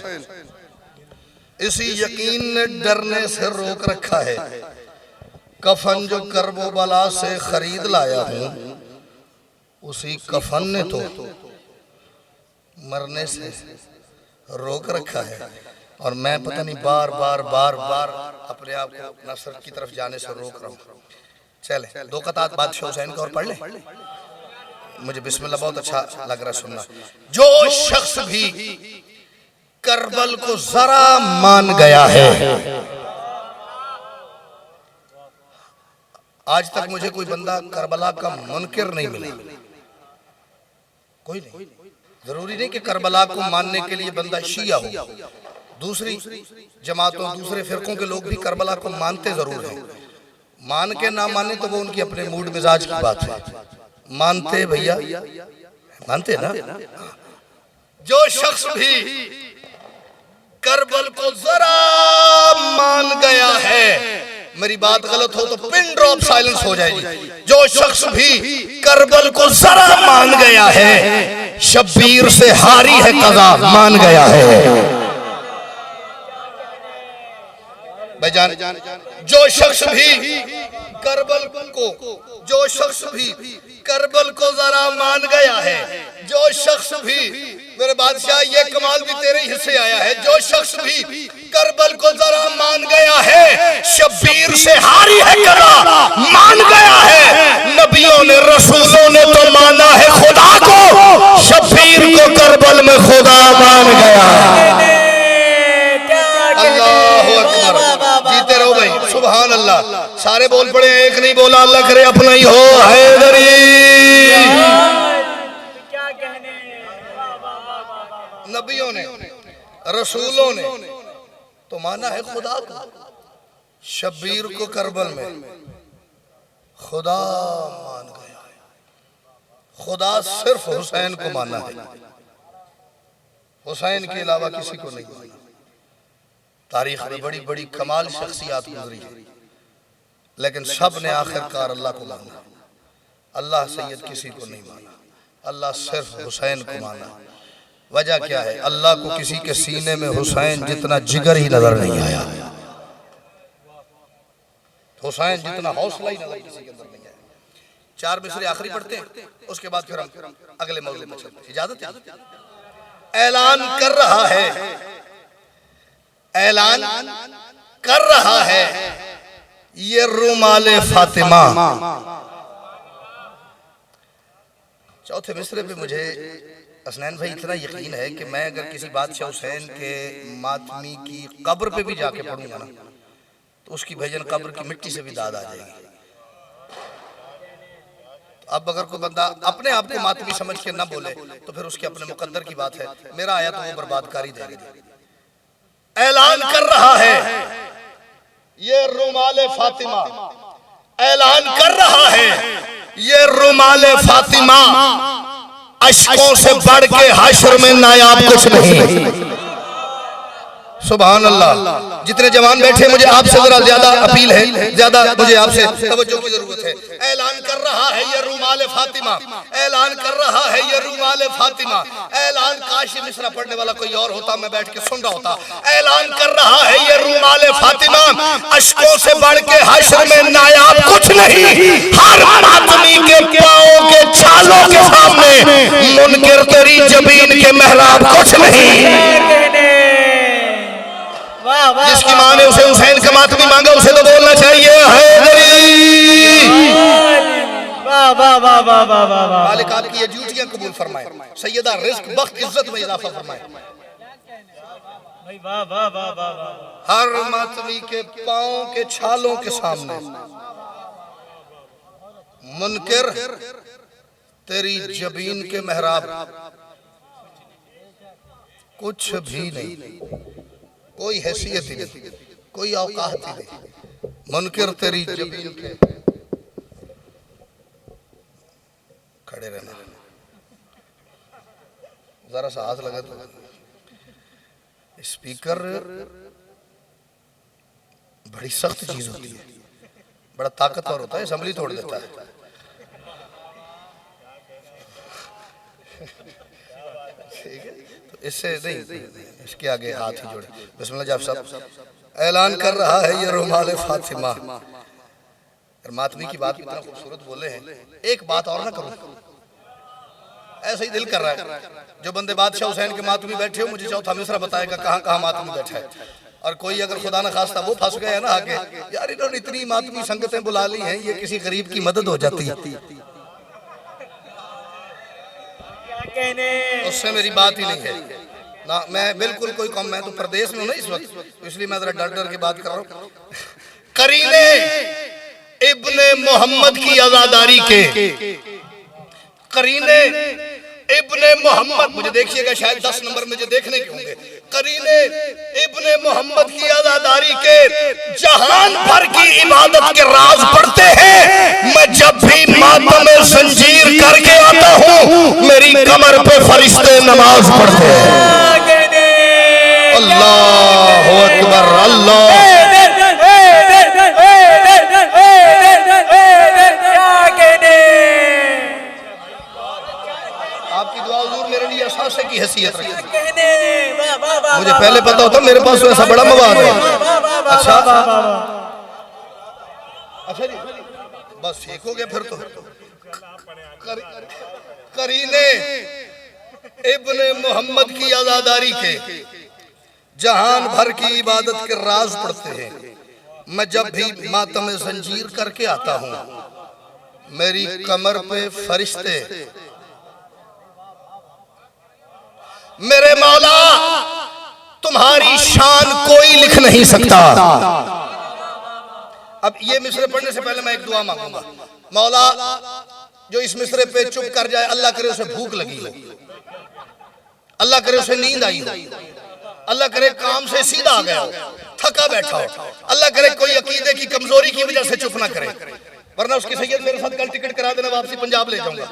इसी यकीन ने डरने से रोक रखा है। कफन जो करबो बला से खरीद लाया हूँ, उसी कफन ने तो मरने से रोक रखा है। और मैं पता नहीं बार बार बार बार अपने आप को नस्र की तरफ जाने से रोक रहा हूँ। चले दो कतात बादशाह हुसैन का और पढ़ ले, मुझे बिस्मिल्लाह बहुत अच्छा लग रहा सुनना। जो शख्स भी करबल को जरा मान गया है, आज तक मुझे कोई बंदा करबला का मुनकिर नहीं मिला, कोई नहीं। जरूरी नहीं कि करबला को मानने के लिए बंदा शिया हो, दूसरी जमातों दूसरे फिरकों के लोग भी करबला को मानते जरूर हैं। मान के ना माने तो वो उनकी अपने मूड मिजाज की बात है, मानते भैया मानते ना। जो शख्स भी करबल को जरा मान गया है, मेरी बात गलत हो तो पिन ड्रॉप साइलेंस हो जाएगी। जो शख्स भी करबल को जरा मान गया है, शब्बीर से हारी है कज़ा मान गया है। भाईजान जो शख्स भी करबल को, जो शख्स भी करबल को जरा मान गया है, जो शख्स भी, मेरे बादशाह ये कमाल भी तेरे हिस्से आया है, जो शख्स भी करबल को जरा मान गया है, शब्बीर से हारी है कज़ा मान गया है। नबियों ने रसूलों ने तो माना है खुदा को, शब्बीर को करबल में खुदा मान गया। अल्लाहु अकबर, जीते रहो भाई, सुभान अल्लाह। सारे बोल पड़े, एक नहीं बोला, अल्लाह करे अपना ही हो हैदरी। नबियों ने रसूलों ने तो माना है खुदा को, शब्बीर को करबल में खुदा मान गया है। खुदा सिर्फ हुसैन को माना है, हुसैन के अलावा किसी को नहीं माना। तारीख में बड़ी बड़ी कमाल शख्सियात गुजरी है, लेकिन सब ने आखिरकार अल्लाह को माना। अल्लाह सैयद किसी को नहीं माना, अल्लाह सिर्फ हुसैन को माना। वजह क्या है? अल्लाह को किसी के सीने में हुसैन जितना जिगर ही नजर नहीं आया, हुसैन जितना हौसला ही नजर किसी के अंदर नहीं आया। चार मिसरे आखिरी पढ़ते हैं, उसके बाद फिर हम अगले मौजूद में चलते हैं। इजाजत है? ऐलान कर रहा है, ऐलान कर रहा है ये रुमाले फातिमा। चौथे मिसरे पे मुझे हसनैन भाई इतना यकीन है कि मैं अगर किसी बादशाह हुसैन के मातमी की कब्र पे भी जाके पढ़ूंगा ना तो उसकी भजन कब्र की मिट्टी से भी दाद आ जाएगी। तो अब अगर कोई बंदा अपने आप को मातमी समझ के ना बोले तो फिर उसके अपने मुकद्दर की बात है। मेरा आया तो वो बर्बादकारी दे रही। ऐलान कर रहा है ये रुमाले फातिमा, ऐलान कर रहा है ये रुमाले फातिमा, अश्कों से बढ़ के हश्र में नायाब कुछ नहीं। सुभान अल्लाह। जितने जवान बैठे मुझे आपसे जरा ज्यादा अपील है, ज्यादा मुझे आपसे तवज्जो की जरूरत है। ऐलान कर रहा है ये रुमाले फातिमा, ऐलान कर रहा है ये रुमाले फातिमा। ऐलान काश ये मिसरा पढ़ने वाला कोई और होता, मैं बैठ के सुन रहा होता। ऐलान कर रहा है ये रुमाले फातिमा, अश्कों से बढ़ के हश्र में नायाब कुछ नहीं। हर मातमी के पांव के छालों के सामने मुनकिर तेरी जबीन के मेहराब कुछ नहीं। जिसकी मां ने उसे हुसैन का मातमी मांगा उसे तो बोलना चाहिए हैदरी। मालिक आपकी ये ड्यूटियां कबूल फरमाए, सैयदा रिज़्क बख्त इज्जत में इजाफा फरमाए। हर मातमी के पांव के छालों के सामने मुनकिर तेरी जबीन के मेहराब कुछ भी नहीं, कोई हैसियत ही नहीं, कोई औकात ही नहीं। मुनकिर तेरी जबीन के खड़े रहना। जरा सा हाथ लगा तो स्पीकर बड़ी सख्त चीज होती है, बड़ा ताकतवर होता है, असेंबली तोड़ देता है। ठीक है, तो इससे नहीं, इसके आगे हाथ ही जोड़े। बिस्मिल्लाह जाब साहब। ऐलान कर रहा है ये रुमाले फातिमा। मातमी की बात इतना खूबसूरत बोले हैं, एक बात और ना करूं, ऐसा ही दिल कर रहा है। जो बंदे बादशाह हुसैन के मातमी बैठे हो, मुझे चौथा मिसरा बताएगा कहाँ कहाँ मातमी बैठा है। और कोई अगर खुदा ना खास्ता वो फंस गया ना आगे, यार इन्होंने इतनी मातमी संगतें बुला ली हैं, ये किसी गरीब की मदद हो जाती है, उससे मेरी बात ही नहीं है ना। मैं बिल्कुल कोई कम, मैं तो प्रदेश में हूं ना इस वक्त, इसलिए मैं जरा डर डर के बात कर रहा हूं। करीने इब्ने मोहम्मद की आजादारी के, करीने इब्ने मोहम्मद, मुझे देखिएगा शायद 10 नंबर मुझे देखने के होंगे। करीने इब्ने मोहम्मद की आजादारी के जहान भर की इबादत के राज पढ़ते हैं। मैं जब भी मातम में जंजीर करके आता हूँ, मेरी कमर पे फरिश्ते नमाज पढ़ते हैं। अल्लाह अकबर, अल्लाह। की हैसियत रखी। मुझे पहले पता होता मेरे पास ऐसा बड़ा मवाद है। अच्छा अच्छा जी, बस ठीक हो गया फिर तो। करीने इब्ने मोहम्मद की आजादारी के जहान भर की इबादत के राज पढ़ते हैं। मैं जब भी मातम जंजीर करके आता हूँ, मेरी कमर पे फरिश्ते, मेरे मौला तुम्हारी शान कोई लिख नहीं सकता। अब ये मिसरे पढ़ने से पहले मैं एक दुआ मांगूंगा। मौला जो इस मिसरे पे चुप कर जाए, अल्लाह करे उसे भूख लगी हो, अल्लाह करे उसे नींद आई हो, अल्लाह करे काम से सीधा आ गया हो, थका बैठा हो, अल्लाह करे कोई अकीदे की कमजोरी की वजह से चुप ना करे, वरना उसकी सैयद मेरे साथ कल टिकट करा देना, वापसी पंजाब ले जाऊंगा,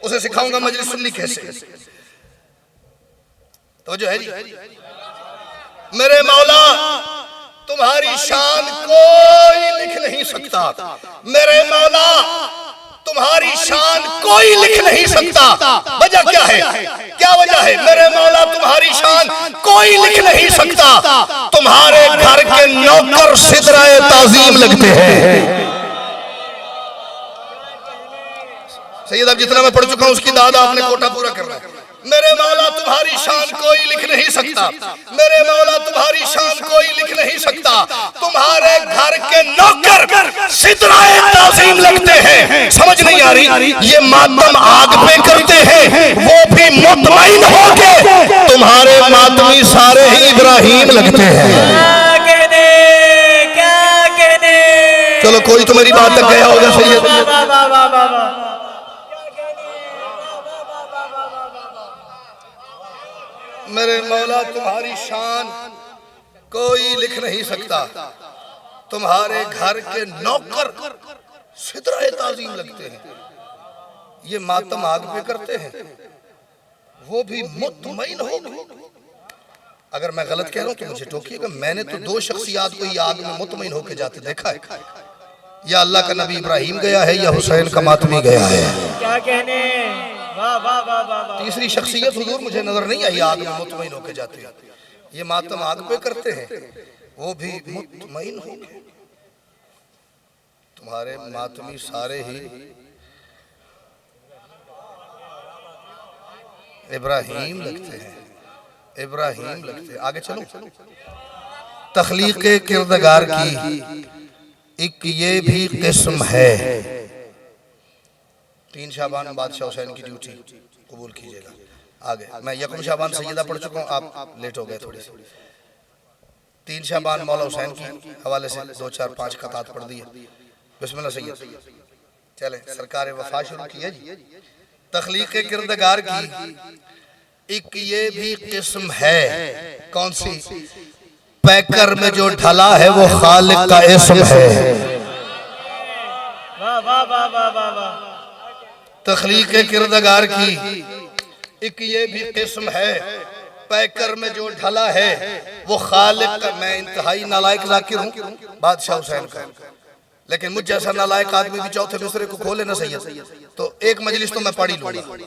उसे सिखाऊंगा मजलिस सुन्नी कैसे। तो जो है जी, मेरे मौला तुम्हारी शान कोई लिख नहीं सकता, मेरे मौला तुम्हारी शान कोई लिख नहीं सकता। वजह क्या है, क्या वजह है? मेरे मौला तुम्हारी शान कोई लिख नहीं सकता। तुम्हारे घर के नौकर सिदराए ताजीम लगते हैं। सैयद अब जितना मैं पढ़ चुका हूं उसकी दादा आपने कोटा पूरा करना है। मेरे मौला तुम्हारी शान कोई लिख नहीं सकता, मेरे मौला तुम्हारी शान कोई लिख नहीं सकता। तुम्हारे घर के नौकर सिदराए ताज़ीम लगते हैं। समझ नहीं आ रही? ये मातम आग पे करते हैं, वो भी मुतमईन होके। तुम्हारे मातमी सारे ही इब्राहिम लगते हैं। चलो कोई तो मेरी बात तक गया होगा। सैयद मेरे मौला तुम्हारी शान कोई लिख नहीं सकता। तुम्हारे घर के नौकर सिदराए ताज़ीम लगते हैं, ये मातम आग पे करते हैं, वो भी मुतमईन हो। अगर मैं गलत कह रहा हूं तो मुझे टोकिएगा। मैंने तो दो शख्सियात को आग में मुतमईन होकर जाते देखा है। या अल्लाह का नबी इब्राहिम गया है या हुसैन का मातमी गया है। क्या कहने, वाह वाह वाह वाह। तीसरी शख्सियत हुजूर मुझे नजर नहीं आई आग में मुतमईन होकर जाते हैं। ये मातम आग पे करते हैं, वो भी मुतमईन हो। तुम्हारे मातमी सारे ही इब्राहिम लगते हैं, इब्राहिम लगते हैं। आगे चलो। तख्लीक किरदगार की एक ये भी किस्म है। 3 शाबान बादशाह हुसैन की ड्यूटी कबूल कीजिएगा। आगे मैं यकम शाबान सैयदा पढ़ चुका हूँ, आप लेट हो गए थोड़ी सी। 3 शाबान मौला हुसैन की हवाले से 2 4 5 खतात पढ़ दिए। बिस्मिल्लाह सैयद। चले सरकार वफा शुरू की है जी। तख्लीक किरदगार की एक ये भी किस्म है। कौन सी? पैकर में जो ढला है वो खालिक का इस्म है। वाह वाह वाह वाह वाह। तख्लीक किरदगार की एक ये भी किस्म है। पैकर में जो ढला है वो खालिक का। मैं इंतहाई नालायक जाकिर हूँ बादशाह हुसैन का, लेकिन मुझ जैसा नालायक आदमी भी चौथे दूसरे को खोले ना सैयद, तो एक मजलिस तो मैं पढ़ी लूंगा।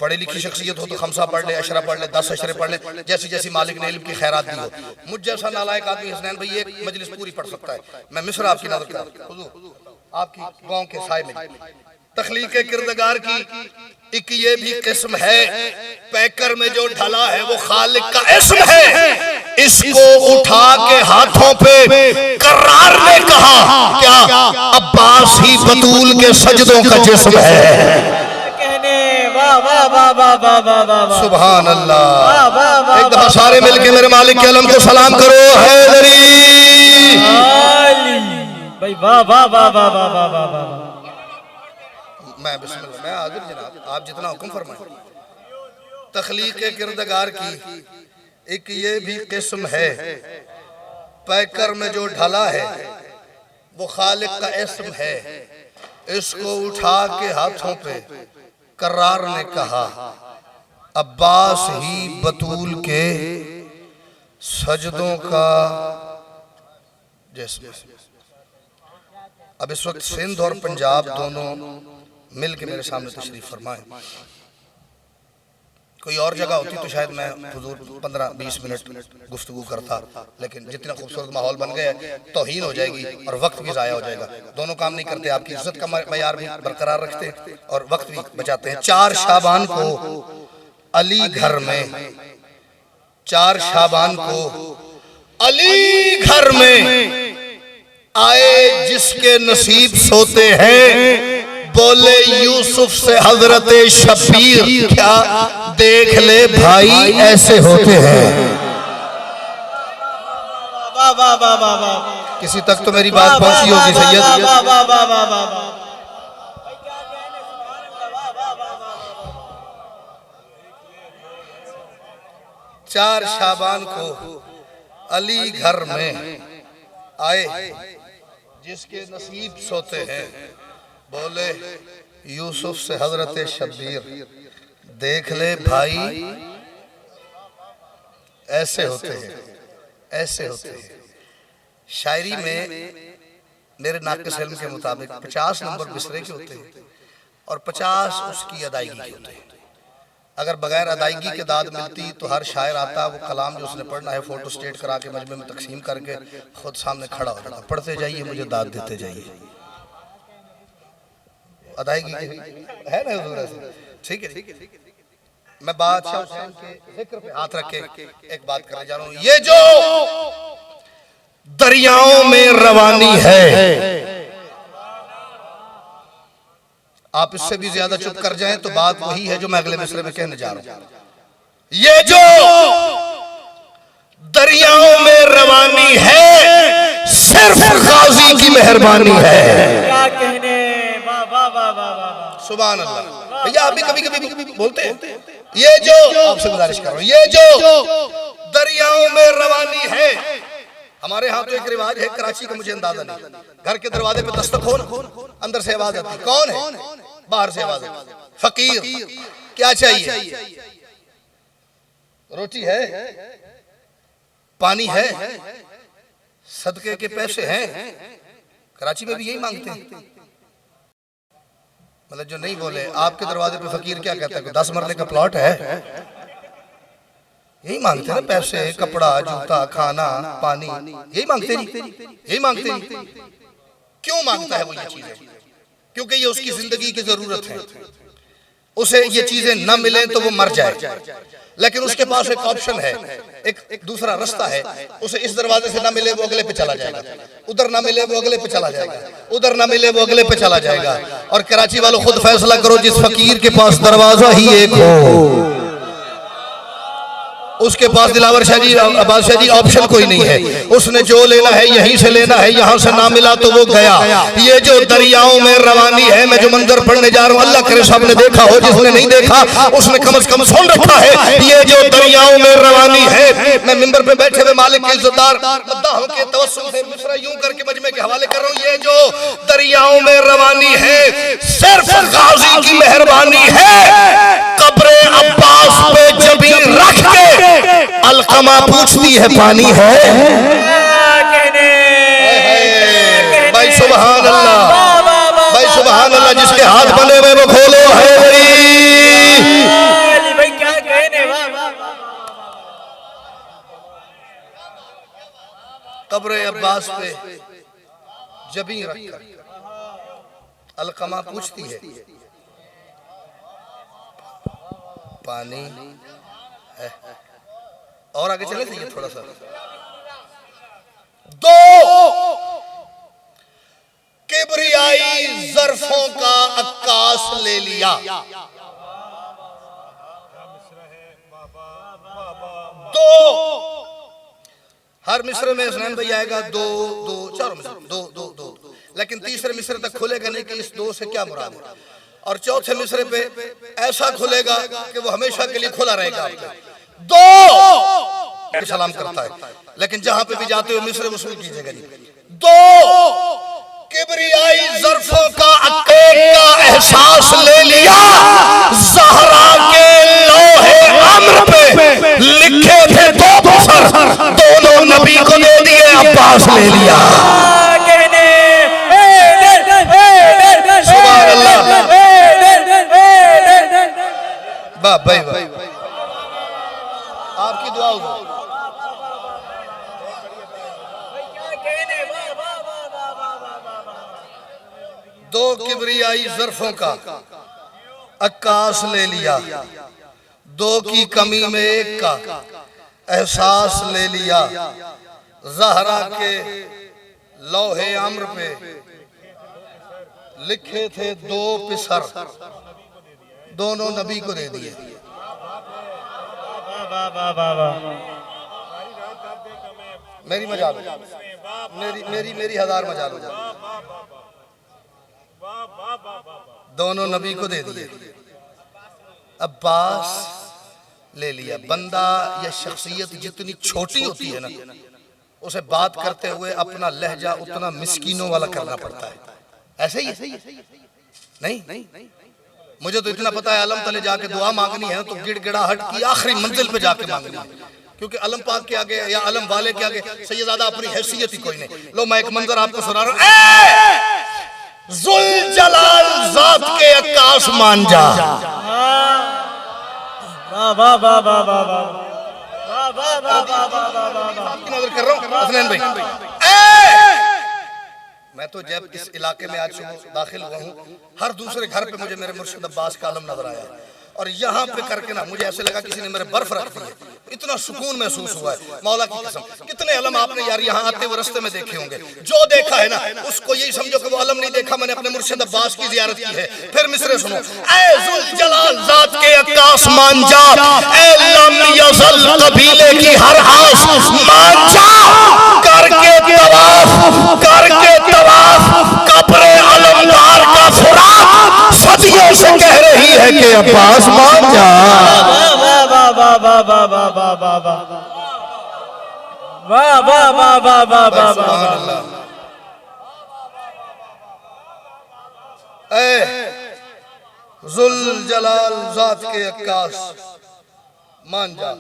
पढ़ी लिखी शख्सियत हो तो खमसा पढ़ ले, अशरा पढ़ ले, 10 अशरे पढ़ ले, जैसी जैसी मालिक ने इल्म की खैरात दी हो। मुझ जैसा नालायक आदमी हसनैन भाई एक मजलिस पूरी पढ़ सकता है। मैं मिस्र आपकी नजर कर आपकी गांव के साय में। तख्लीक किरदगार की एक ये भी किस्म है। पैकर में जो ढला है वो खालिक का इस्म है। इसको उठा के हाथों पे करार ने कहा, क्या अब्बास ही बतूल के सजदों का जिस्म है। सुभान अल्लाह। एक दफा सारे मिलके मेरे मालिक के अलम को सलाम करो। हैदरी भाई वाह वाह वाह वाह वाह वाह वाह वाह। मैं बिस्मिल्लाह, मैं हाजिर जनाब, आप जितना हुक्म फरमाएं। तख्लीक किरदगार की एक ये भी किस्म है। पैकर में जो ढला है वो खालिक का इस्म है। इसको उठा के हाथों पे करार ने कहा, अब्बास ही बतूल के सजदों का जिस्म। अब इस वक्त सिंध और पंजाब दोनों मिल के मेरे सामने तशरीफ फरमाए। कोई और जगह होती तो शायद मैं हुजूर 15-20 मिनट गुफ्तगू करता, लेकिन जितना खूबसूरत माहौल बन गया है तौहीन हो जाएगी और वक्त भी ज़ाया हो जाएगा। दोनों काम नहीं करते, आपकी इज्जत का मयार भी बरकरार रखते हैं और वक्त भी बचाते हैं। 4 शाबान को अली घर में, 4 शाबान को अली घर में आए जिसके नसीब सोते हैं। बोले यूसुफ से हजरत शबीर, क्या देख ले भाई ऐसे होते हैं। किसी तक तो मेरी बात पहुंची होगी सैयद। 4 शाबान को अली घर में आए जिसके नसीब सोते हैं। बोले यूसुफ से हजरत शबीर, देख ले भाई ऐसे होते हैं, ऐसे होते हैं। शायरी में मेरे नाक़िस इल्म के मुताबिक 50 नंबर बिसरे के होते हैं और 50 उसकी अदायगी के होते हैं। अगर बगैर अदायगी के दाद मिलती तो हर शायर आता, वो कलाम जो उसने पढ़ना है फोटो स्टेट करा के मजमे में तकसीम करके खुद सामने खड़ा हो जाता, पढ़ते जाइए मुझे दाद देते जाइए। अदायगी है ना, ठीक है। मैं बादशाह हुसैन के जिक्र पे हाथ रख के एक बात करने जा रहा हूं। ये जो दरियाओं में रवानी है, आप इससे भी ज्यादा चुप कर जाएं तो बात वही है जो मैं अगले मिसरे में कहने जा रहा हूं। ये जो दरियाओं में रवानी है सिर्फ गाजी की मेहरबानी है। क्या कहने, वाह वाह वाह वाह वाह, सुभान अल्लाह। भैया आप भी कभी कभी बोलते हैं, ये जो आपसे गुजारिश कर रहा हूं, ये जो दरियाओं में रवानी है। हमारे यहाँ तो एक रिवाज है, कराची का मुझे अंदाजा नहीं, घर के दरवाजे पे दस्तक हो, अंदर से आवाज आती, कौन है? बाहर से आवाज आती, फकीर, क्या चाहिए? रोटी है, पानी है, सदके के पैसे हैं। कराची में भी यही मांगते हैं। मतलब जो नहीं बोले, आपके दरवाजे पे फकीर क्या कहता है? 10 मरले का प्लॉट है, यही मांगते हैं ना, पैसे, कपड़ा, जूता, खाना, पानी, यही मांगते हैं, यही मांगते हैं। क्यों मांगता है वो ये चीजें? क्योंकि ये उसकी जिंदगी की जरूरत है। उसे ये चीजें न मिले तो वो मर जाए, लेकिन उसके पास एक ऑप्शन है, एक दूसरा रास्ता है। उसे इस दरवाजे से ना मिले वो अगले पे चला जाएगा, उधर ना मिले वो अगले पे चला जाएगा, उधर ना मिले वो अगले पे चला जाएगा। और कराची वालों खुद फैसला करो, जिस फकीर के पास दरवाजा ही एक हो, उसके पास दिलावर शाह जी, बादशाह जी, ऑप्शन कोई नहीं है। उसने जो लेना है यहीं से लेना है, यहाँ से ना मिला तो वो गया। ये जो दरियाओं में रवानी है, मैं जो मंजर पढ़ने जा रहा हूँ, अल्लाह करे सबने देखा हो, जिसने नहीं देखा उसने कम से कम सुन रखा है। ये जो दरियाओं में रवानी है, मैं मिंबर पे बैठे हुए मालिक के इज्जतदार मद्दाहों के तवस्सुल से मिसरा यूं करके मजमे के हवाले कर रहा हूँ। ये जो दरियाओं में रवानी है सिर्फ गाजी की मेहरबानी है। कब्रे अब्बास पे जबी रख के अलकमा पूछती है, पानी है? भाई सुभान अल्लाह, भाई सुभान अल्लाह, जिसके हाथ बने हुए वो खोलो है भाई, क्या कहने, वाह वाह। कब्रे अब्बास पे जबी रखकर अलकमा पूछती है, पानी है? और आगे चले थे थोड़ा सा। दो किबरियाई ज़र्फ़ों का अक्कास ले लिया। दो, हर मिस्र में हसनैन भाई आएगा, दो दो, चारों मिस्र, दो दो दो, लेकिन तीसरे मिस्र तक खुलेगा नहीं कि इस दो से क्या मुराद है। और चौथे मिस्रे पे ऐसा खुलेगा कि वो हमेशा के लिए खुला रहेगा। दो सलाम करता है, लेकिन जहां पे भी जाते हो मिस्र वसूल कीजिएगा जी। दो किबरियाई ज़र्फ़ों का एक का एहसास ले लिया। ज़हरा के लोहे अम्र पे लिखे थे दो बसर, दोनों नबी को दे दिए, अब्बास ले लिया। सुभान अल्लाह, वाह भाई वाह, आपकी दुआ हो। दो किबरियाई ज़र्फ़ों का अक्कास ले लिया, दो की कमी में एक का एहसास ले लिया। ज़हरा के लौहे अम्र पे लिखे थे दो पिसर, दोनों नबी को दे दिए। मेरी मजाल, मेरी हजार मजाल हो जाए। दोनों नबी को दे दिए, अब्बास ले लिया। बंदा या शख्सियत जितनी छोटी होती है ना, उसे बात करते हुए अपना लहजा उतना मिस्कीनों वाला करना पड़ता है। ऐसे ही नहीं, मुझे तो इतना पता है, अलम तले जाके दुआ मांगनी है तो गिड़गिड़ाहट की आखिरी मंजिल पे जाके मांगनी है, क्योंकि अलम पाक के आगे या अलम वाले के आगे सैयदादा अपनी हैसियत ही कोई नहीं। लो मैं एक मंजर आपको सुना रहा हूं। ज़ुल जलाल ज़ात के अक्कास मान जा। वाह वाह वाह वाह वाह वाह वाह वाह वाह। नजर कर रहा हूं हसनैन भाई, मैं तो जब इस इलाके में आज दाखिल हुआ हूँ, हर दूसरे घर पे मुझे मेरे मुर्शिद अब्बास का आलम नजर आया। और यहाँ पे करके ना मुझे ऐसे लगा किसी ने मेरे बर्फ रख दी है, इतना सुकून महसूस हुआ है। मौला की कसम, कितने अलम आपने यार यहाँ आते हुए रास्ते में देखे होंगे, जो देखा है ना उसको यही समझो कि वो अलम नहीं देखा, मैंने अपने मुर्शिद अब्बास की जियारत की है। फिर मिसरे सुनो, ऐ जुल जलाल जात के अक्कास मान जा, ऐ लम यज़ल कबीले की हर आस मान जा, करके तवाफ कब्रे अलमदार का फुरात सदियों से कह रही है कि अब्बास मान जा। वाह वाह वाह वाह वाह वाह वाह वाह वाह वाह वाह वाह वाह वाह वाह सुभान अल्लाह। ऐ जुल जलाल जात के अक्कास मान जा,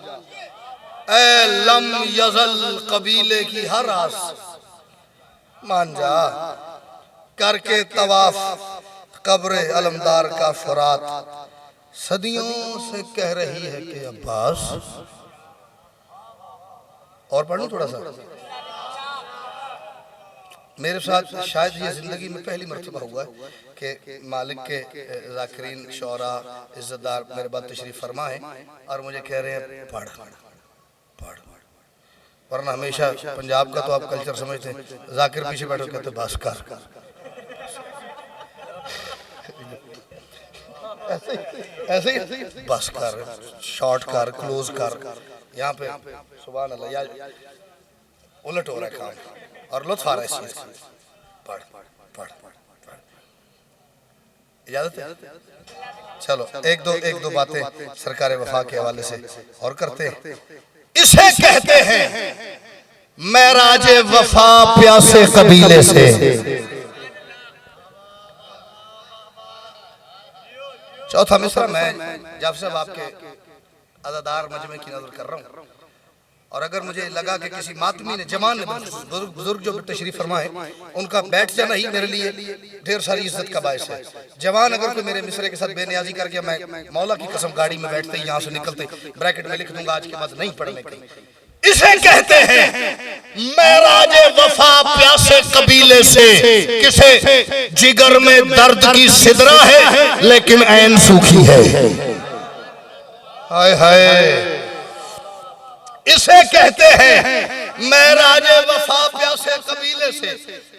ऐ लम यज़ल कबीले की हर आस मान जा, करके तवाफ कब्र अलमदार का फुरात सदियों से कह रही है कि अब्बास। और पढ़ूं थोड़ा सा, मेरे साथ शायद ये जिंदगी में पहली मर्तबा हुआ है कि मालिक के ज़ाकिरीन शौरा इज्जतदार मेरे बाद तशरीफ फरमा है और मुझे कह रहे हैं पढ़ पढ़, वरना हमेशा पंजाब का तो आप कल्चर समझते हैं, जाकिर पीछे बैठो कहते बस कर, ऐसे ही बस कर, शॉर्ट कर, क्लोज कर। यहाँ पे सुभान अल्लाह यार उलट हो रहा है काम और लुत्फ आ रहा है इस चीज से। पढ़ पढ़ पढ़, इजाजत है? चलो एक दो बातें सरकार वफा के हवाले से और करते हैं। इसे कहते हैं महराज वफा प्यासे कबीले से, चौथा मिसरा मैं जब से आपके अदादार मजमे की नजर कर रहा हूँ और अगर मुझे लगा कि किसी मातमी ने जवान ने बुजुर्ग जो तशरीफ फरमाए उनका बैठ जाना ही मेरे लिए ढेर सारी इज्जत का बायस है। जवान अगर कोई मेरे मिसरे के साथ बेनियाजी कर गया, मैं मौला की कसम गाड़ी में बैठते ही यहाँ से निकलते ब्रैकेट में लिख दूंगा आज के बाद नहीं पढ़ने कहीं। इसे कहते हैं महराज वफा प्यासे कबीले से, किसे जिगर में दर्द की सिदरा है लेकिन ऐन सूखी है। हाय हाय, इसे कहते हैं महराज वफा प्यासे कबीले से।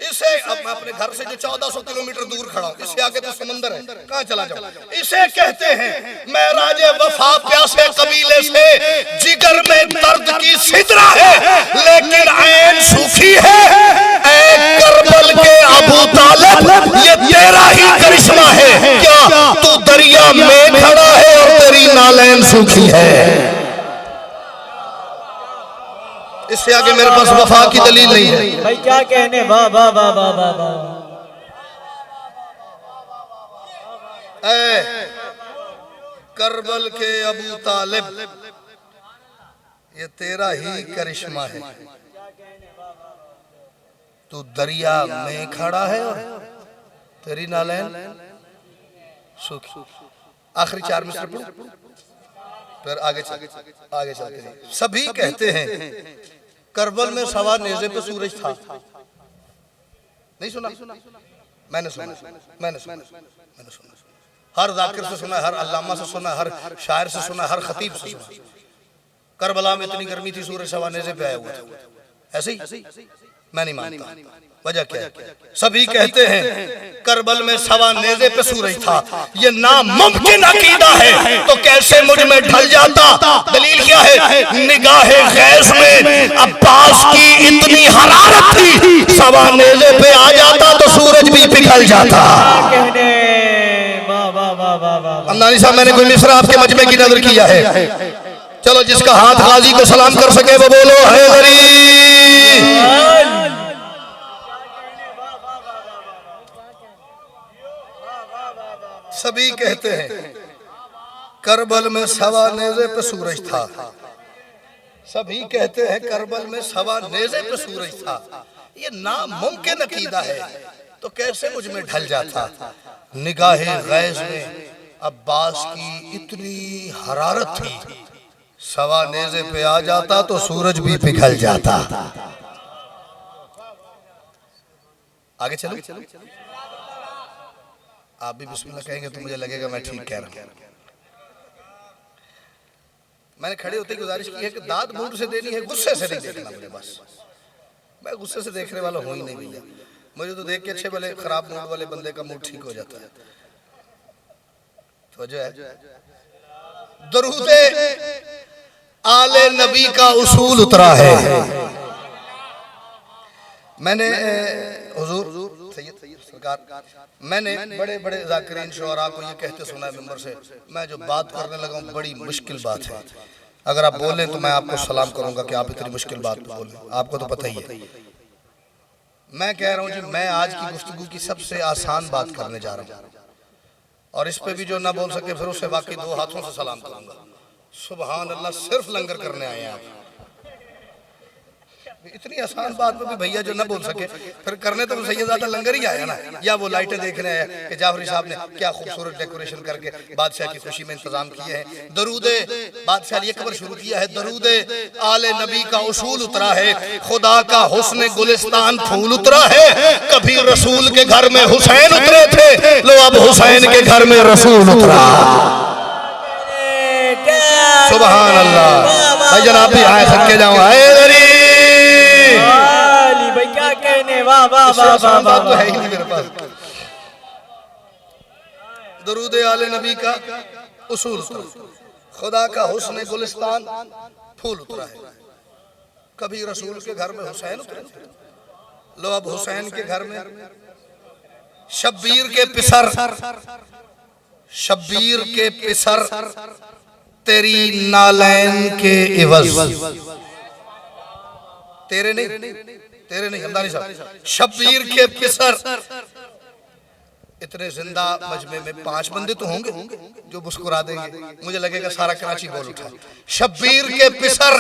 इसे अब मैं अपने घर से जो 1400 किलोमीटर दूर खड़ा हूँ, इससे आगे तो समंदर है, कहाँ चला जाऊँ। इसे कहते हैं महराज वफा प्यासे कबीले से, जिगर में दर्द की सिदरा है लेकिन ऐन सूखी है। ऐ करबल के अबू तालिब, ये तेरा ही करिश्मा है क्या? तू दरिया में खड़ा है और तेरी नालैन सूखी है। इससे आगे मेरे पास वफा की दलील नहीं है भाई, क्या कहने। वाह वाह वाह वाह वाह वाह। करबल के अबू तालिब, ये तेरा ही करिश्मा है। तू दरिया में खड़ा है और तेरी नालैन सूखी। आखिरी 4 मिसरे पढ़ो फिर आगे चलते हैं। सभी कहते हैं करबल में सवा नेज़े पे सूरज था। नहीं सुना? मैंने सुना। हर जाकिर से सुना, हर अल्लामा से सुना, हर शायर से सुना, हर खतीब से सुना। करबला में इतनी गर्मी थी, सूरज सवा नेज़े पे आया हुआ था। ऐसे ही मैं नहीं मानता। वजह क्या है? सभी कहते हैं करबल में सवा नेज़े पे सूरज था। ये नामुमकिन अकीदा है तो कैसे मुझ में ढल जाता? दलील क्या है? निगाहे गैस में अब्बास की इतनी हरारत थी, सवा नेज़े पे आ जाता तो सूरज भी पिघल जाता। अमदानी साहब, मैंने कोई मिसरा आपके मजमे की नजर किया है। चलो जिसका हाथ गाजी को सलाम कर सके वो बोलो हैदरी। सभी कहते हैं करबल में सवा नेज़े पे सूरज था। सभी कहते हैं करबल में सवा नेज़े पे सूरज था। ये नामुमकिन अकीदा है तो कैसे मुझ में ढल जाता? निगाहे गैज़ में अब्बास की इतनी हरारत थी, सवा नेज़े पे आ जाता तो सूरज भी पिघल जाता। आगे चलो। आप भी बिस्मिल्लाह कहेंगे तो मुझे लगेगा मैं ठीक कह रहा हूं। मैंने खड़े होते ही गुजारिश की है कि दाद मूड से देनी है, गुस्से से नहीं देखना मुझे। बस मैं गुस्से से देखने वाला हूँ ही नहीं भैया। मुझे तो देख के अच्छे वाले खराब मूड वाले बंदे का मूड ठीक हो जाता है। तो जो है दरूदे आले नबी का उसूल उतरा है। मैंने हुजूर सैयद सरकार, मैंने बड़े बड़े ज़ाकिरीन शुअरा को ये कहते सुना है मिंबर से, मैं जो बात करने लगा हूँ बड़ी मुश्किल बात है, अगर आप बोलें तो मैं आपको सलाम करूंगा कि आप इतनी मुश्किल बात बोलें, आपको तो पता ही है। मैं कह रहा हूँ जी, मैं आज की गुफ्तगू की सबसे आसान बात करने जा रहा हूँ और इस पे भी जो ना बोल सके फिर उससे वाकई दो हाथों से सलाम करूंगा। सुभान अल्लाह, सिर्फ लंगर करने आए हैं आप। इतनी आसान बात पे भी भैया जो ना बोल सके फिर करने तो सैयदादा लंगर ही आया ना, या वो लाइटें देखने आया कि जाफरी साहब ने क्या खूबसूरत डेकोरेशन करके बादशाह की खुशी में इंतजाम किए हैं। दरूदे बादशाह ये खबर शुरू किया है, दरूदे आले नबी का उसूल उतरा है, खुदा का हुस्न गुलिस्तान फूल उतरा है। कभी रसूल के घर में हुसैन उतरे थे, लो अब हुसैन के घर में रसूल उतरा। सुभान अल्लाह। भाई जनाब भी आए थक जाऊं, भाई क्या कहने, वाह वाह वाह वाह वाह। तो है ही नहीं मेरे पास। दरूदे आले नबी का उसूल उतरा, खुदा का हुस्न गुलिस्तान फूल उतरा है। कभी रसूल के घर में हुसैन उतरे, लो अब हुसैन के घर में शब्बीर के पिसर, शब्बीर के पिसर तेरी नालैन के इवज, तेरे नहीं हमदानी साहब, शब्बीर के पिसर। इतने जिंदा मजमे में 5 बंदे तो होंगे जो मुस्कुरा देंगे, मुझे लगेगा सारा कराची बोल उठा। शब्बीर के पिसर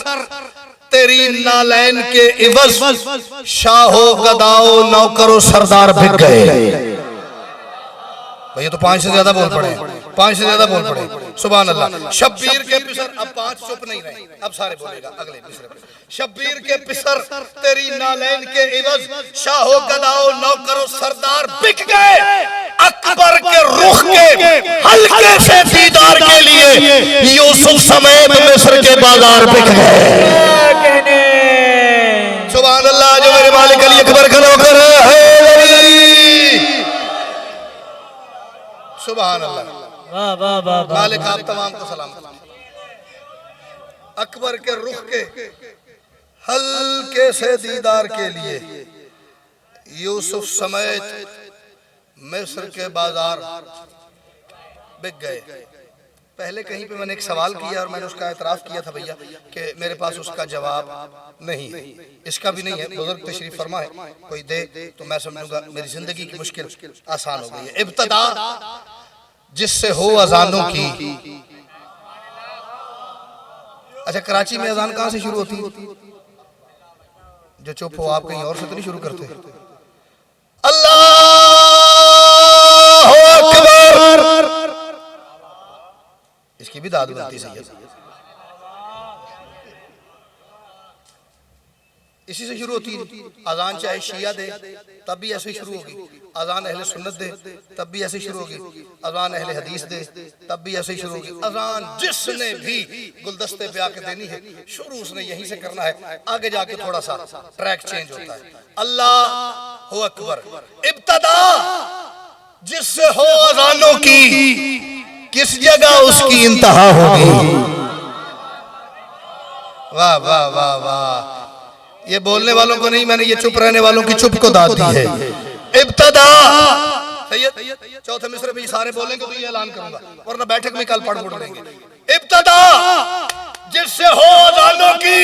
तेरी नालैन के इवज, शाहो गदाओ नौकरो सरदार बिक गए। ये तो 5 से ज्यादा बोल पड़े, 5 से ज्यादा बोल पड़े। सुभान अल्लाह। शब्बीर के पिसर, अब 5 चुप नहीं रहे, अब सारे बोलेगा अगले मिसरे पे। शब्बीर के पिसर तेरी नालैन के इवज, शाहो गदाओ नौकरो सरदार बिक गए। अकबर के रुख के हल्के से दीदार के लिए यूसुफ समेत मिस्र के बाजार बिक गए। सुभान अल्लाह। जो मेरे मालिक अली अकबर का नौकर है, सुभान अल्लाह। वाह वाह वाह। मालिक आप तमाम को सलाम। अकबर के रुख के हल्के से दीदार के लिए यूसुफ समेत मिस्र के बाजार बिक गए। पहले कहीं पे मैंने एक सवाल किया और मैंने उसका एतराफ किया था भैया कि मेरे पास उसका जवाब नहीं है, इसका भी नहीं है। बुजुर्ग तशरीफ फरमा है, कोई दे तो मैं समझूंगा मेरी जिंदगी की मुश्किल आसान हो गई है। इब्तदा जिससे हो अजानों की। अच्छा, कराची में अजान कहां से शुरू होती है? जो चुप हो, आप कहीं और से तो नहीं शुरू करते? अल्लाह अकबर, इसकी भी दाद बनती सही है। इसी से शुरू होती है अजान, चाहे शिया दे तब भी ऐसे ही शुरू होगी, अजान अहले सुन्नत दे तब भी ऐसे ही शुरू होगी, अजान अहले हदीस दे तब भी ऐसे ही शुरू होगी। अजान जिसने भी गुलदस्ते पे आके देनी है, शुरू उसने यहीं से करना है, आगे जाके थोड़ा सा ट्रैक चेंज होता है। अल्लाह हु अकबर। इब्तदा जिससे हो अजानों की, किस जगह उसकी इंतहा होगी। वाह वाह वाह वाह। ये बोलने वालों को नहीं, मैंने ये चुप रहने वालों की चुप को दाद दी है। इब्तदा सैयद चौथे मिसरे में सारे बोलेंगे तो ये ऐलान करूंगा, वरना बैठक में कल पढ़ लेंगे। इब्तदा जिससे हो अजानों की,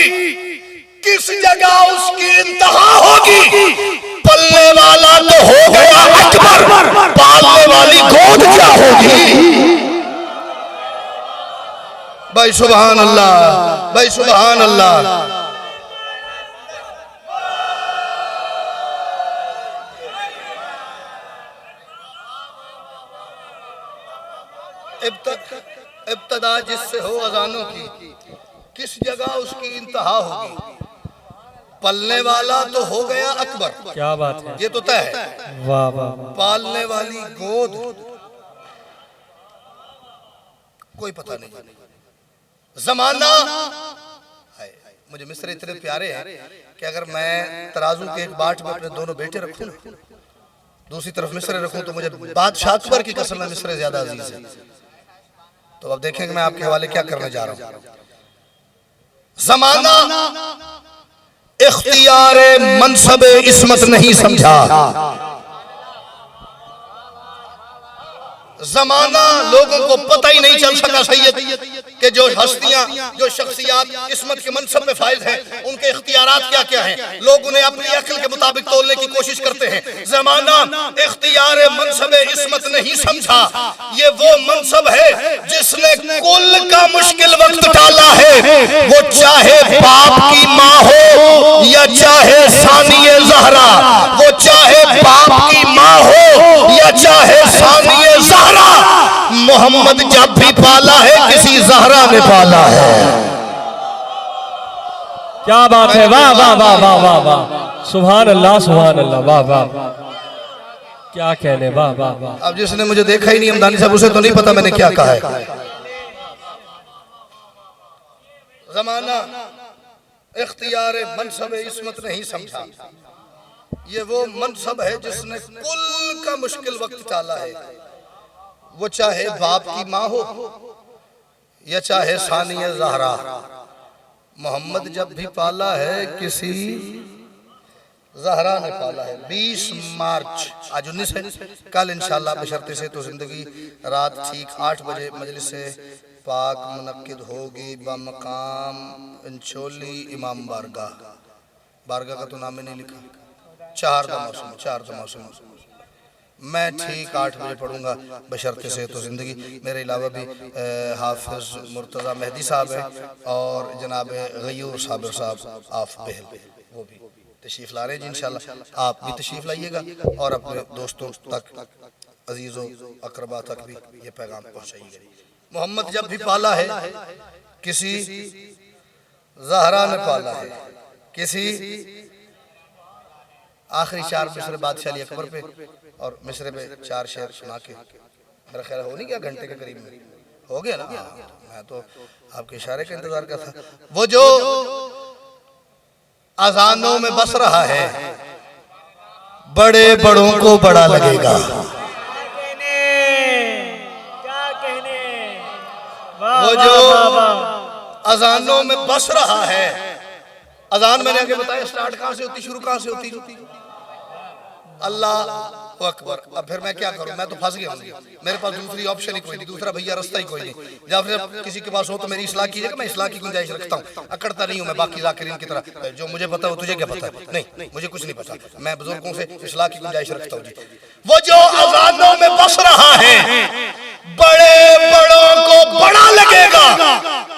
किस जगह उसकी इंतहा होगी। पलने वाला तो हो गया अकबर, पालने वाली गोद क्या होगी। भाई सुभान अल्लाह, भाई सुभान अल्लाह। इब्तदा जिससे हो अजानों की, किस जगह उसकी इंतहा होगी। पलने वाला तो हो गया अकबर, क्या बात है, ये तो तय है। वाह वाह। पालने वाली गोद कोई पता नहीं। जमाना है। मुझे मिस्र इतने प्यारे हैं कि अगर मैं तराजू के एक बाट में अपने दोनों बेटे रखूं, दूसरी तरफ मिस्र रखूं, तो मुझे बादशाह अकबर की कसम में मिस्र ज्यादा अजीज है। तो अब देखेंगे मैं आपके हवाले क्या करने जा रहा हूं। जमाना इख्तियार मनसब इस्मत नहीं समझा। जमाना लोगों को पता ही नहीं चल सका सैयद कि जो हस्तियां, जो शख्सियात इस्मत के मनसब में फाइज हैं, उनके इख्तियारात क्या क्या हैं। लोग उन्हें अपनी अक्ल के मुताबिक तोलने की कोशिश करते हैं। जमाना इख्तियार मनसब इस्मत नहीं समझा। ये वो मनसब है जिसने कुल का मुश्किल वक्त टाला है। वो चाहे बाप की माँ हो या चाहे सानिए ज़हरा, वो चाहे बाप की माँ हो या चाहे सानिए ज़हरा, मोहम्मद जब भी पाला है किसी ज़हरा ने पाला है। क्या बात है, वाह वाह वाह वाह वाह वाह, सुभान अल्लाह सुभान अल्लाह, वाह वाह, क्या कहने, वाह वाह वाह। अब जिसने मुझे देखा ही नहीं हमदानी साहब, उसे तो नहीं पता मैंने क्या कहा है। जमाना इख्तियार मनसब इस्मत नहीं समझा। ये वो मनसब है जिसने कुल का मुश्किल वक्त टाला है। वो चाहे बाप की माँ हो या चाहे सानिया ज़हरा, मोहम्मद जब भी पाला है किसी ज़हरा ने पाला है। 20 मार्च आज 19 है, कल इंशाअल्लाह बशर्ते से तो जिंदगी रात ठीक 8 बजे मजलिस से पाक मुनक्किद होगी बमकाम इंचोली इमाम बारगाह। बारगाह का तो नाम ही नहीं लिखा। 4 मौसम मैं ठीक 8 बजे पढ़ूंगा बशर्ते से तो ज़िंदगी। मेरे अलावा भी हाफिज़ मुर्तज़ा मेहदी साहब हैं और जनाब गयूर साबिर साहब आफ बहल, वो भी तशरीफ़ ला रहे हैं जी। इंशाअल्लाह आप भी तशरीफ़ लाइएगा और अपने दोस्तों तक, अजीज़ों अकरबा तक भी ये पैगाम पहुँचाइएगा। मोहम्मद जब भी पाला है किसी ज़हरा ने पाला है, किसी आखिरी 4 मिसरे बादशाह अकबर पे और मिसरे पे 4 शेर सुना के मेरा ख्याल हो नहीं गया, घंटे के करीब में हो गया ना। मैं तो आपके इशारे का इंतजार कर था। वो जो अजानों में बस रहा है बड़े बड़ों को बड़ा लगेगा। क्या कहने, वो जो अजानों में बस रहा है, अजान मैंने आगे बताया स्टार्ट कहाँ से होती, शुरू कहाँ से होती, अल्लाह अकबर। अब फिर मैं क्या करूं, मैं तो फंस गया हूं। मेरे पास दूसरी ऑप्शन ही कोई नहीं, दूसरा भैया रास्ता ही कोई नहीं। या फिर किसी के पास हो तो मेरी इस्लाह कीजिएगा, मैं इस्लाह की गुंजाइश रखता हूं। अकड़ता नहीं हूं मैं बाकी ज़ाकिरीन की तरह, जो मुझे पता हो तुझे क्या पता है। नहीं, मुझे कुछ नहीं पता, मैं बुजुर्गों से इस्लाह की गुंजाइश रखता हूं जी। वो जो अज़ानों में बस रहा है बड़े बड़ों को बड़ा लगेगा,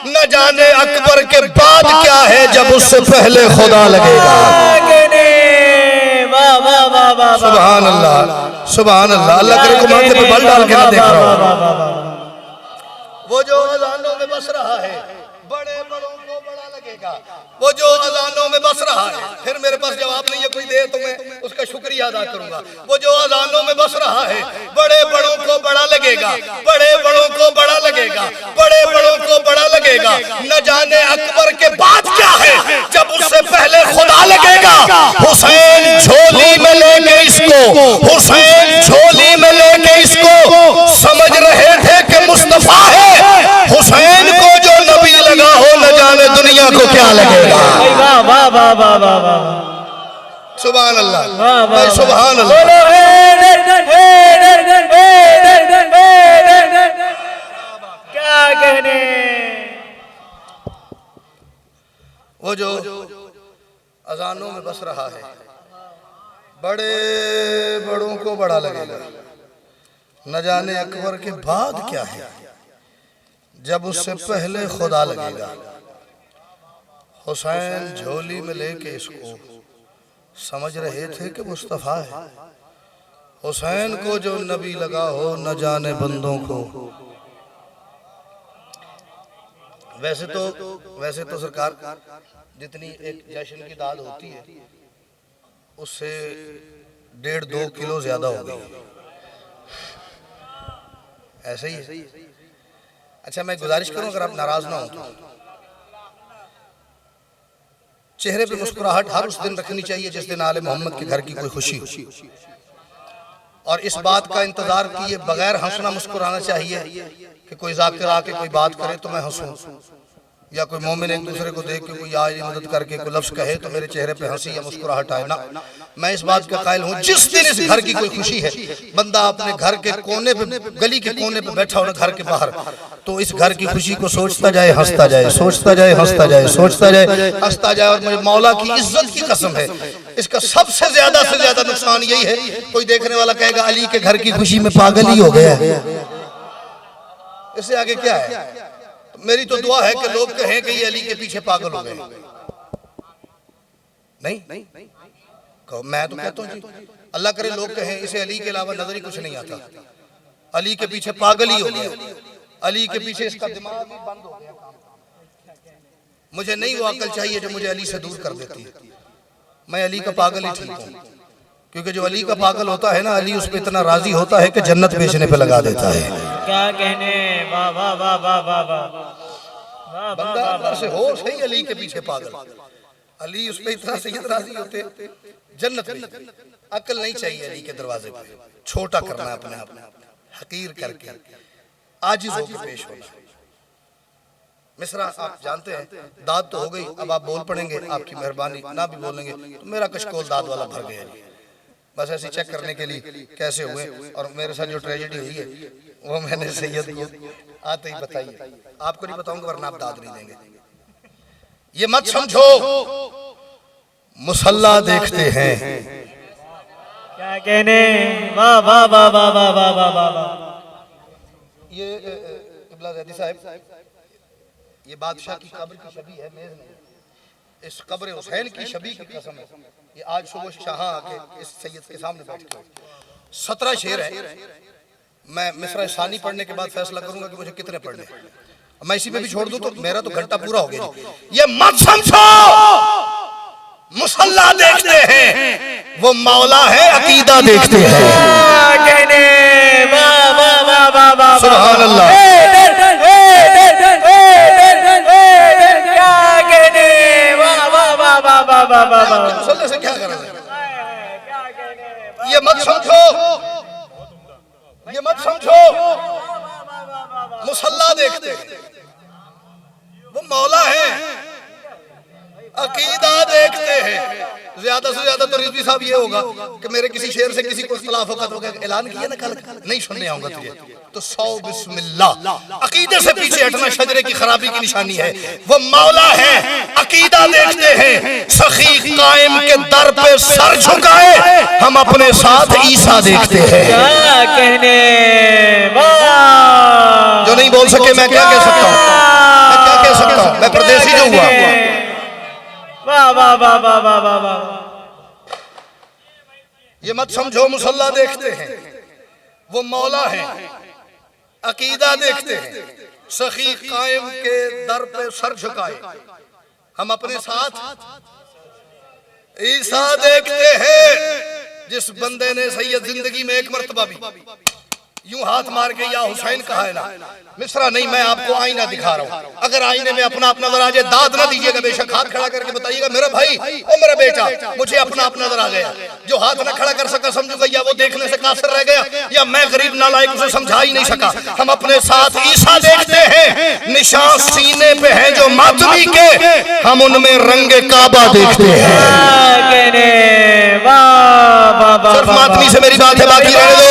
न जाने अकबर के बाद क्या है जब उससे पहले खुदा लगेगा। सुभान अल्लाह सुभान अल्लाह। अल्लाह करे को माथे पे बल डाल के ना देख रहा हूं। वो जो अज़ानों में बस रहा है बड़े बड़ों को बड़ा लगेगा। वो जो अज़ानों में बस रहा है, फिर मेरे पास जवाब नहीं है, कोई दे तो मैं उसका शुक्रिया अदा करूंगा। वो जो अज़ानों में बस रहा है बड़े बड़ों को बड़ा लगेगा, बड़े बड़ों को बड़ा लगेगा, बड़े बड़ों को बड़ा लगेगा। न जाने अकबर के बाद क्या है जब उससे पहले खुदा लगेगा। हुसैन झोली में लेके इसको, हुसैन झोली में लेके इसको समझ रहे थे कि मुस्तफा है। हुसैन को जो नबी लगा हो न जाने दुनिया को क्या लगेगा। वाह वाह वाह वाह वाह वाह, सुभान अल्लाह, वाह सुभान अल्लाह। क्या कहने। वो जो अजानों में बस रहा है बड़े बड़ों को बड़ा लगेगा, न जाने अकबर के बाद क्या है जब उससे पहले खुदा लगेगा। हुसैन झोली में लेके इसको समझ रहे थे कि मुस्तफा है। हुसैन को जो नबी लगा हो न जाने बंदों को। वैसे तो सरकार जितनी एक जश्न की दाद होती है उससे 1.5-2 किलो ज्यादा हो गई, ऐसे ही है। अच्छा मैं गुजारिश करूं अगर आप नाराज ना हो तो चेहरे पे मुस्कुराहट हर उस दिन रखनी चाहिए जिस दिन आले मोहम्मद के घर की कोई खुशी हो, और इस बात का इंतजार किए बगैर हंसना मुस्कुराना चाहिए कि कोई जाकिर आके कोई बात करे तो मैं हंसूं, या कोई मोमिन एक दूसरे को देख के कोई आए मदद करके कोई लफ्ज कहे तो मेरे चेहरे पे हंसी या मुस्कुराहट आए ना। मैं इस बात का कायल हूँ जिस दिन इस घर की कोई खुशी है, बंदा अपने घर के कोने पे गली के कोने पे बैठा हो ना घर के बाहर, तो इस घर की खुशी को सोचता जाए हंसता जाए, सोचता जाए हंसता जाए, सोचता जाए हंसता जाए। और मुझे मौला की इज्जत की कसम है इसका सबसे ज्यादा नुकसान यही है, कोई देखने वाला कहेगा अली के घर की खुशी में पागल ही हो गया, इससे आगे क्या है। मेरी तो दुआ है कि लोग कहें कि ये अली के पीछे पागल हो गए। नहीं कहो, मैं तो कहता हूँ जी अल्लाह करे लोग कहें इसे अली के अलावा नजर ही कुछ नहीं आता, अली के पीछे पागल ही हो गया, अली के पीछे इसका दिमाग ही बंद हो गया। मुझे नहीं वो अकल चाहिए जो मुझे अली से दूर कर देती है। मैं अली का पागल ही ठीक हूँ, क्योंकि जो अली का पागल होता है ना, अली उस पर इतना राजी होता है कि जन्नत बेचने पे लगा देता है। क्या कहने, वाह वाह वाह वाह वाह वाह, बंदा अंदर से हो सही अली के पीछे पागल, अली उस पे इतना सैयद राजी होते जन्नत में। अकल नहीं चाहिए अली के दरवाजे पे, छोटा करना है अपने आप, हकीर करके आजिज होकर पेश होना। मिसरा आप जानते हैं दाद तो हो गई, अब आप बोल पड़ेंगे, आपकी मेहरबानी, ना भी बोलेंगे तो मेरा कशकोल दाद वाला भर गया। बस ऐसे चेक करने के लिए कैसे हुए, और मेरे साथ जो ट्रेजेडी हुई है वो मैंने सैयद को आते ही बताई है। आपको नहीं बताऊंगा वरना आप दाद नहीं देंगे। ये मत समझो मुसल्ला देखते हैं, क्या कहने, वाह वाह वाह वाह वाह वाह वाह वाह। ये किबला ज़ैदी साहब, ये बादशाह की कब्र की छवि है, मेज नहीं। इस कब्र हुसैन की छवि की कसम है, ये आज सुबह शाह आके इस सैयद के सामने बैठ के 17 शेर है। मैं मिसरा सानी पढ़ने के बाद फैसला करूंगा कि मुझे कितने पढ़ने। मैं इसी पे भी छोड़ दूं तो मेरा तो घंटा पूरा हो गया। ये मत समझो मुसल्ला देखते हैं, वो मौला है अकीदा देखते हैं। सुभान अल्लाह। मुसल्ले से क्या करें? ये मत समझो, ये मत समझो मुसल्ला देखते हैं, वो मौला है अकीदा देखते हैं। ज्यादा से ज्यादा तो रिजवी साहब ये होगा कि मेरे किसी शेर से किसी को इख्तिलाफ होगा तो ऐलान किया ना कल नहीं सुनने आऊंगा तुझे, तो 100 बिस्मिल्लाह। अकीदे से पीछे हटना शजरे की खराबी की निशानी है। वो मौला है अकीदा देखते हैं, सखी कायम के दर पे सर झुकाए, हम अपने साथ ईसा देखते हैं। क्या कहने, जो नहीं बोल सके मैं क्या कह सकता हूँ, मैं क्या कह सकता हूँ, मैं परदेसी जो हुआ। वाह वाह वाह वाह वाह वाह वाह। ये मत समझो मुसल्ला देखते हैं, वो मौला है अकीदा देखते हैं, सखी कायम के दर पे सर झुकाए, हम अपने साथ ईसा देखते हैं। जिस बंदे ने सैयद जिंदगी में एक मर्तबा भी यूं हाथ मार के या हुसैन कहा है ना, मिसरा नहीं, मैं आपको आईना दिखा रहा हूं, अगर आईने में अपना अपना नजर आ जाए दाद ना दीजिएगा, बेशक हाथ खड़ा करके बताइएगा मेरा भाई ओ मेरा बेटा मुझे अपना अपना नजर आ गया। जो हाथ ना खड़ा कर सका समझूंगा या वो देखने से काफिर रह गया, या मैं गरीब नालायक उसे समझा ही नहीं सका। हम अपने साथ ईसा देखते हैं, निशान सीने पे है जो मातमी के, हम उनमें रंगे काबा देखते हैं। सिर्फ मातमी से मेरी बात है, बाकी रहने दो।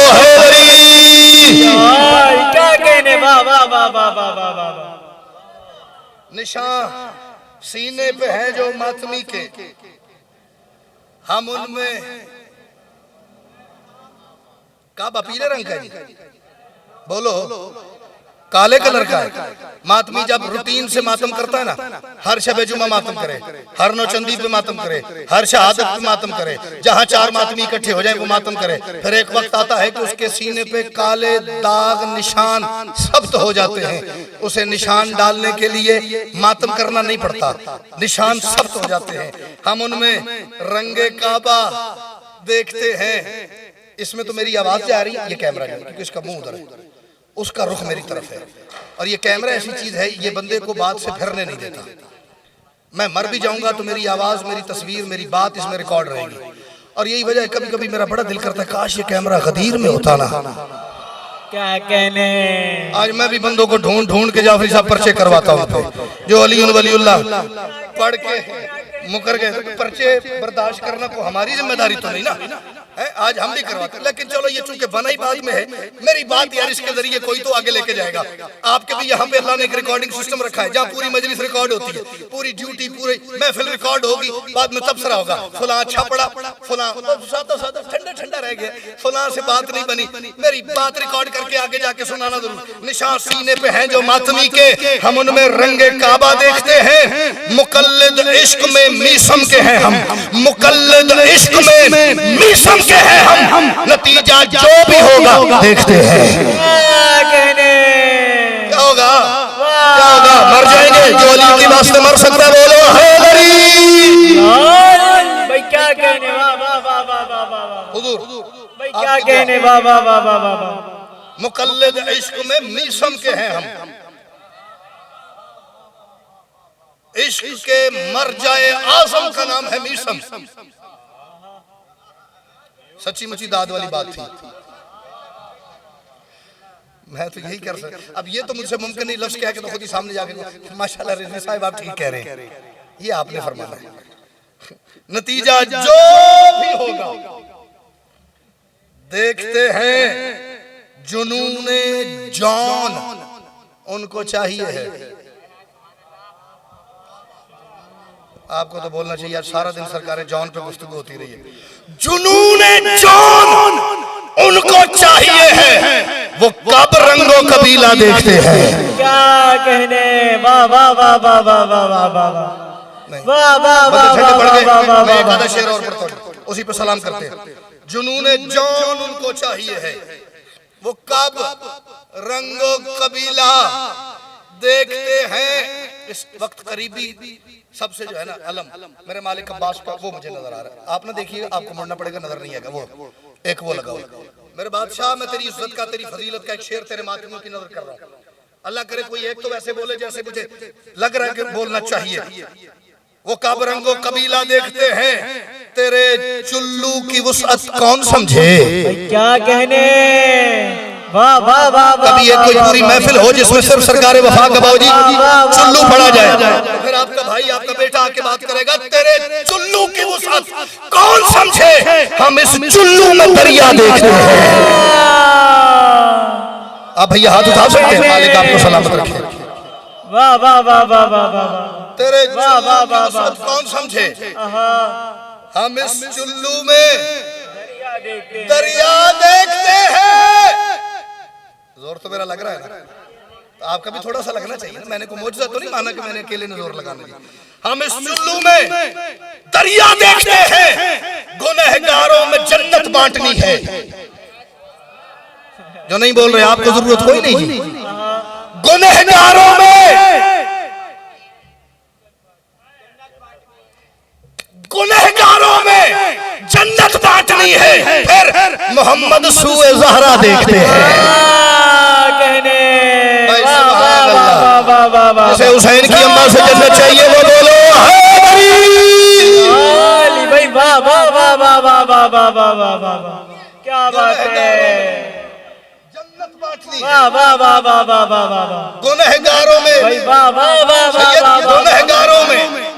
क्या कहने, वाह वाह वाह वाह वाह वाह वाह। निशान सीने पे है जो मातमी के, हम उनमें काबा पीले रंग का है, बोलो काले कलर का है। मातमी जब रूटीन से मातम करता है ना, हर शबे जुमा मातम करे, हर नौचंदी पे मातम करे, हर शहादत पे मातम करे, जहां 4 मातमी इकट्ठे हो जाए वो मातम करे। फिर एक वक्त आता है कि उसके सीने पे काले दाग निशान सब्त हो जाते हैं, उसे निशान डालने के लिए मातम करना नहीं पड़ता, निशान सब्त हो जाते हैं, हम उनमें रंगे काबा देखते हैं। इसमें तो मेरी आवाज जा रही है, ये कैमरा नहीं क्योंकि इसका मुंह उधर है, उसका रुख मेरी तरफ है। और ये कैमरा ऐसी चीज है, ये बंदे को बात से फिरने नहीं देता। मैं मर भी जाऊंगा तो मेरी आवाज, मेरी तस्वीर, मेरी बात इसमें रिकॉर्ड रहेगी। और यही वजह है कभी कभी मेरा बड़ा दिल करता है काश ये कैमरा गदीर में होता ना। क्या कहने, आज मैं भी बंदों को ढूंढ ढूंढ के जाफरी साहब पर्चे करवाता हूँ, जो अली वलीउल्लाह पढ़ के मुकर गए। तो पर्चे बर्दाश्त करना को हमारी जिम्मेदारी तो नहीं ना है, आज हम भी करवाते। लेकिन चलो ये चूंकि बनाई बात में है, मेरी बात यार इसके जरिए कोई तो आगे लेके जाएगा। आपके भी यहाँ पे अल्लाह ने एक रिकॉर्डिंग सिस्टम रखा है जहाँ पूरी मजलिस रिकॉर्ड होती है, पूरी ड्यूटी पूरी महफिल रिकॉर्ड होगी। बाद में तबसरा होगा, फुला अच्छा पड़ा, फुला सादा सादा ठंडा ठंडा रह गया, फुला से बात नहीं बनी। मेरी बात रिकॉर्ड करके आगे जाके सुनाना जरूर। निशान सीने पे हैं जो मातमी के, हम उनमें रंगे काबा देखते हैं। मुकल्लिद इश्क में मीसम के हैं हम, मुकल्लिद इश्क में मीसम के हैं हम, नतीजा जो भी होगा देखते हैं। क्या होगा, क्या होगा, मर जाएंगे। जो अली की वास्ते मर सकता है बोलो हैदरी। भाई क्या कहने, वाह वाह वाह वाह वाह वाह, हुजूर भाई क्या कहने, वाह वाह वाह वाह वाह। मुकल्लिद इश्क में मीसम के हैं हम, इश्क के मरजाए आज़म का नाम है मीसम। सच्ची मुच्ची दाद वाली बात थी। मैं तो यही कर सकता। अब ये तो मुझसे मुमकिन नहीं, लफ्ज़ कह के तो खुद ही सामने जाके माशाल्लाह रिजवी साहब आप ठीक कह रहे हैं, ये आपने फरमाना है। नतीजा जो भी होगा देखते हैं। जुनूने जौन उनको चाहिए है। आपको तो बोलना चाहिए, आज सारा दिन सरकारें जॉन पे गुफ्तगू होती रही है। जुनूने जॉन उनको चाहिए है, वो कब रंगो कबीला देखते हैं। क्या कहने, वाह वाह वाह वाह वाह वाह वाह वाह वाह वाह वाह। शेर और पढ़ता हूं, उसी पे सलाम करते हैं। जुनूने जॉन उनको चाहिए है, वो कब रंगो कबीला देखते हैं। इस वक्त करीबी सबसे जो है ना अलम मेरे मालिक अब्बास का, वो मुझे नजर आ रहा है। आप ना देखिए, आपको मुड़ना पड़ेगा, नजर नहीं आएगा। वो एक वो लगा मेरे बादशाह, मैं तेरी इज्जत का, तेरी फजीलत का एक शेर तेरे मातमियों की नजर कर रहा हूँ। अल्लाह करे कोई एक तो वैसे बोले जैसे मुझे लग रहा है कि बोलना चाहिए। वो कब रंगो कबीला देखते हैं, तेरे चुल्लू की वुसअत कौन समझे। क्या कहने, वाह वाह वाह। कभी एक कोई पूरी महफिल हो जिसमें सिर्फ सरकार वफा का बाबूजी चुल्लू पड़ा जाए, तो फिर आपका भाई आपका बेटा आके बात करेगा, तेरे चुल्लू की वुसअत कौन समझे, हम इस चुल्लू में दरिया देखते हैं। आप भैया हाथ उठा सकते हैं, मालिक आपको सलामत रखे। वाह वाह वाह वाह वाह वाह। तेरे चुल्लू की वुसअत कौन समझे, हम इस चुल्लू में दरिया देखते हैं। जोर तो मेरा लग रहा है ना, तो आपका भी थोड़ा सा लगना चाहिए। मैंने कोई मौजूदा तो नहीं माना कि मैंने अकेले ने जोर लगाने दिया। हम इस चुल्लू में दरिया देखते हैं, गुनहगारों में जन्नत बांटनी है। जो नहीं बोल रहे आपको जरूरत कोई नहीं जी। गुनहगारों में जन्नत बांटनी है, फिर मोहम्मद सूए ज़हरा देखते हैं। जिसे हुसैन की अम्मा से जन्नत चाहिए वो बोलो भाई। वाह वाह वाह वाह वाह वाह वाह वाह वाह वाह, क्या बात है। जन्नत बांटनी, वाह वाह वाह वाह वाह वाह वाह। गुनहगारों में, वाह वाह वाह वाह, गुनहगारों में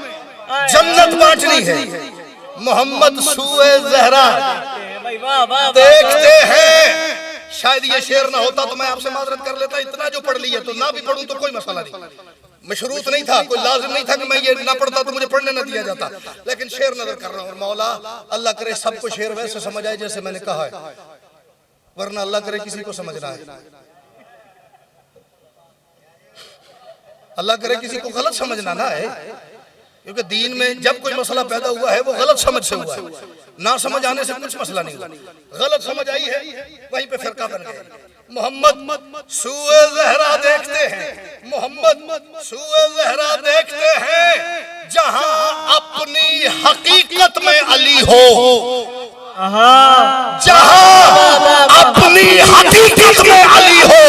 जन्नत बांटनी है, मोहम्मद सूए ज़हरा देखते हैं। शायद ये शेर ना होता तो मैं आपसे माजरत कर लेता, इतना जो पढ़ लिया तो ना भी पढ़ूं तो कोई मसला नहीं। मशरूत नहीं था, कोई लाजिम नहीं था कि मैं ये ना पढ़ता तो मुझे पढ़ने ना दिया जाता, लेकिन शेर नजर कर रहा हूँ। और मौला अल्लाह करे सबको शेर वैसे समझ आए जैसे मैंने कहा है, वरना अल्लाह करे किसी को समझना है, अल्लाह करे किसी को गलत समझना ना है। क्योंकि दीन में जब कोई मसला पैदा हुआ है वो गलत समझ से हुआ है, ना समझ आने से कुछ मसला नहीं हुआ। गलत समझ आई है वहीं पे फिरका बन गया। मोहम्मद सूए ज़हरा देखते हैं, मोहम्मद सूए ज़हरा देखते हैं, जहां अपनी हकीकत में अली हो, जहां अपनी हकीकत में अली हो,